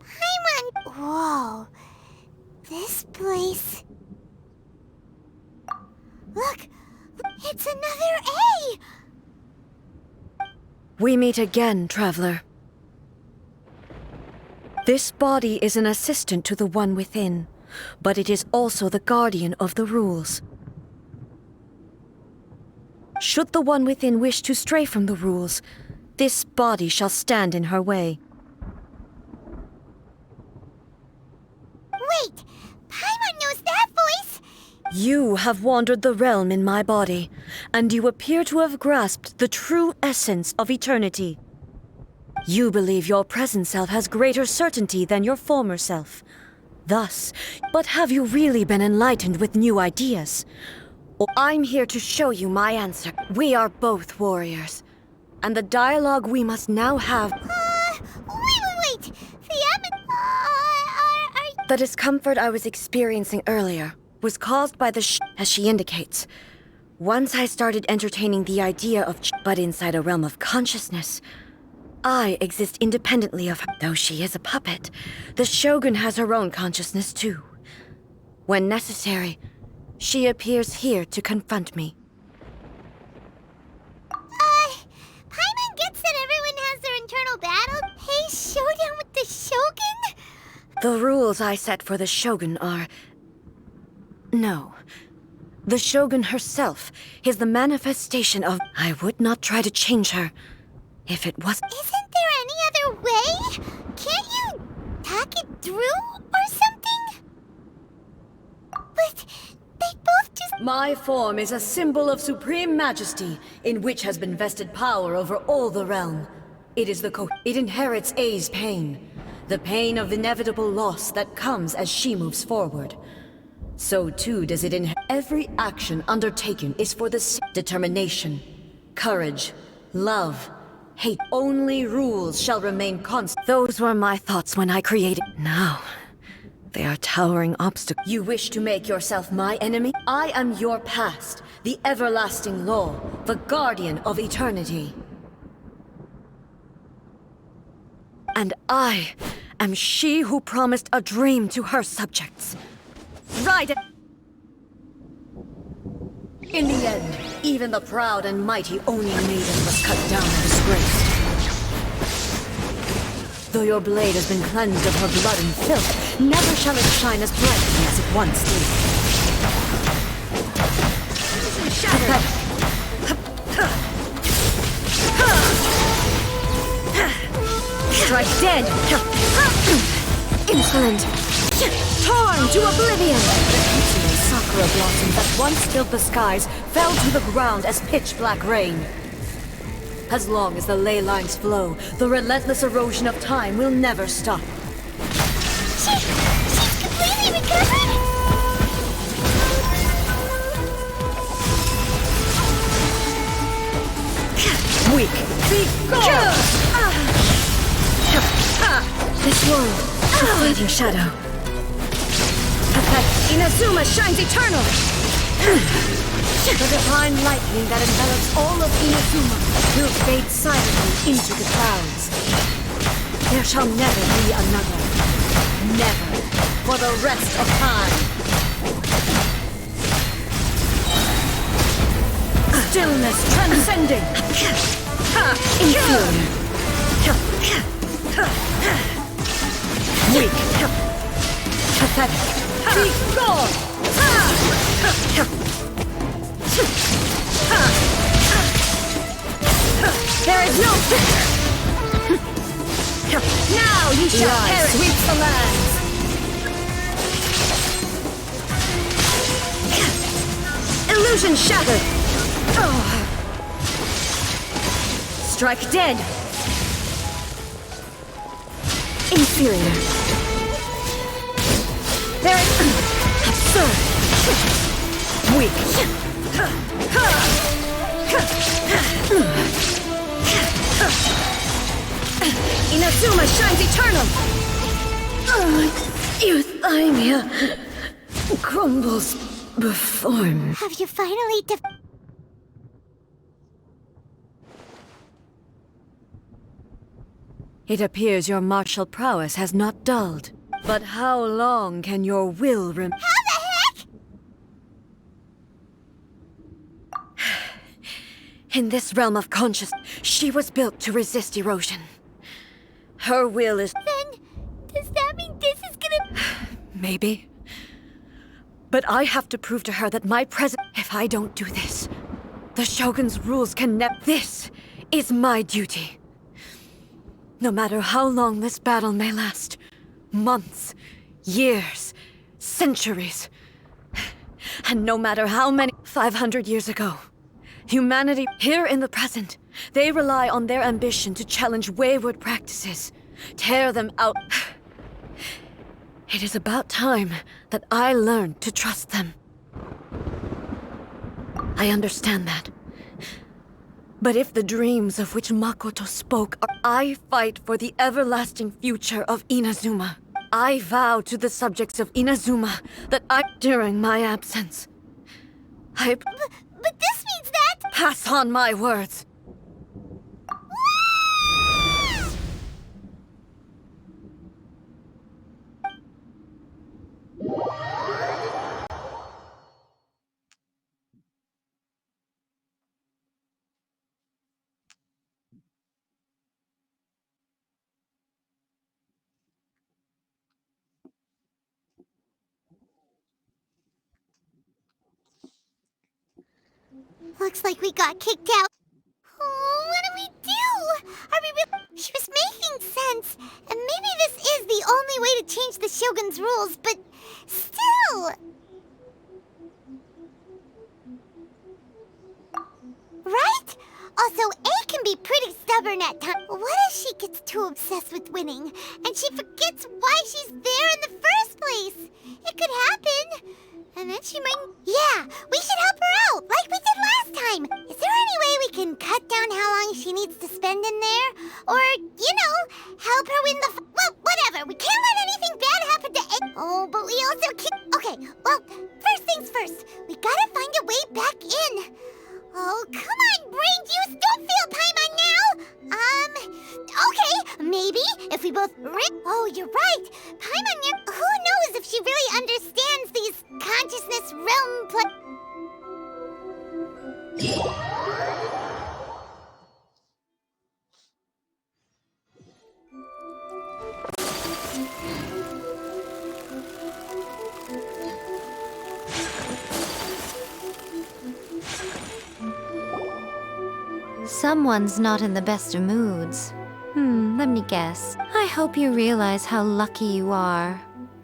Paimon! Whoa. This place... Look! It's another A! We meet again, traveler. This body is an assistant to the one within, but it is also the guardian of the rules. Should the one within wish to stray from the rules, this body shall stand in her way. Wait! Paimon knows that voice! You have wandered the realm in my body, and you appear to have grasped the true essence of eternity. You believe your present self has greater certainty than your former self. Thus, but have you really been enlightened with new ideas? I'm here to show you my answer. We are both warriors, and the dialogue we must now have... Wait! The discomfort I was experiencing earlier was caused by the as she indicates. Once I started entertaining the idea of but inside a realm of consciousness, I exist independently of her. Though she is a puppet, the Shogun has her own consciousness too. When necessary, she appears here to confront me. Paimon gets that everyone has their internal battle. Hey, showdown with the Shogun? The rules I set for the Shogun are... No. The Shogun herself is the manifestation of... I would not try to change her if it was... Isn't there any other way? Can't you talk it through or something? But they both just... My form is a symbol of supreme majesty, in which has been vested power over all the realm. It is It inherits A's pain. The pain of inevitable loss that comes as she moves forward. So too does it inherit. Every action undertaken is for the determination, courage, love, hate. Only rules shall remain constant. Those were my thoughts when I created. Now, they are towering obstacles. You wish to make yourself my enemy? I am your past, the everlasting law, the guardian of eternity. And I am she who promised a dream to her subjects. Right. In the end, even the proud and mighty Oni maiden was cut down and disgraced. Though your blade has been cleansed of her blood and filth, never shall it shine as brightly as it once did. Strike dead! Insolent! Torn to oblivion! The Kitsune sakura blossom that once filled the skies fell to the ground as pitch-black rain. As long as the ley lines flow, the relentless erosion of time will never stop. She's completely recovered? Weak! Be gone! This world is a fleeting shadow. Inazuma shines eternal! The divine lightning that envelops all of Inazuma will fade silently into the clouds. There shall never be another. Never. For the rest of time. Stillness transcending! Inferior. Weak. Pathetic. Be gone! There is no... Now you shall perish! Sweeps the lands! Illusion shattered! Oh. Strike dead! Inferior. There is... Absurd! Weak. Inazuma shines eternal! Euthymia crumbles before me. Have you finally It appears your martial prowess has not dulled. But how long can your will remain? How the heck? In this realm of consciousness, she was built to resist erosion. Her will is... Then, does that mean this is gonna... Maybe. But I have to prove to her that my presence... If I don't do this, the Shogun's rules can never... This is my duty. No matter how long this battle may last. Months, years, centuries. And no matter how many... 500 years ago, humanity here in the present, they rely on their ambition to challenge wayward practices, tear them out. It is about time that I learned to trust them. I understand that. But if the dreams of which Makoto spoke are... I fight for the everlasting future of Inazuma. I vow to the subjects of Inazuma that during my absence, But this means that... Pass on my words. Looks like we got kicked out. Oh, what do we do? Are we She was making sense, and maybe this is the only way to change the Shogun's rules, but still... Right? Also, A can be pretty stubborn at times. What if she gets too obsessed with winning, and she forgets why she's there in the first place? It could happen. And then she might... Yeah, we should help her out, like we did last time. Is there any way we can cut down how long she needs to spend in there? Or, you know, help her win the... Well, whatever. We can't let anything bad happen to A. Oh, but we also can't... Okay, well, first things first. We gotta find a way back in. Oh, come on, brain juice, don't feel Paimon now! Okay, maybe if we both Oh, you're right! Paimon, who knows if she really understands these consciousness realm Someone's not in the best of moods. Let me guess. I hope you realize how lucky you are.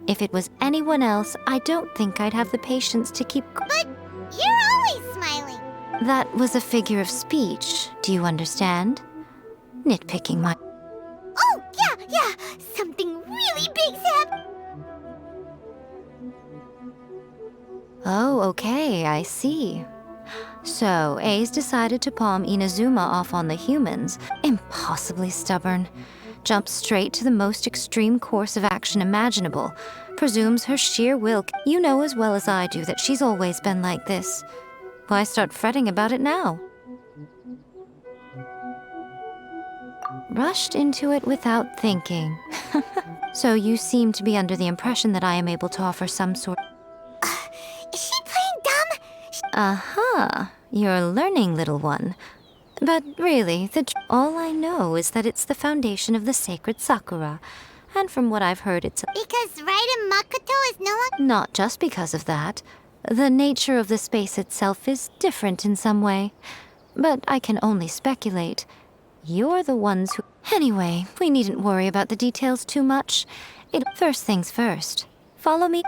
If it was anyone else, I don't think I'd have the patience to keep... But you're always smiling. That was a figure of speech. Do you understand? Nitpicking my... Oh, yeah. Something really big's happened. Oh, okay, I see. So, A's decided to palm Inazuma off on the humans. Impossibly stubborn. Jumps straight to the most extreme course of action imaginable. Presumes her sheer will... You know as well as I do that she's always been like this. Why start fretting about it now? Rushed into it without thinking. So you seem to be under the impression that I am able to offer some sort... Is she playing dumb? Aha, you're learning, little one. But really, all I know is that it's the foundation of the sacred Sakura. And from what I've heard, it's... Because Raiden Makoto is no longer... Not just because of that. The nature of the space itself is different in some way. But I can only speculate. You're the ones who... Anyway, we needn't worry about the details too much. First things first. Follow me.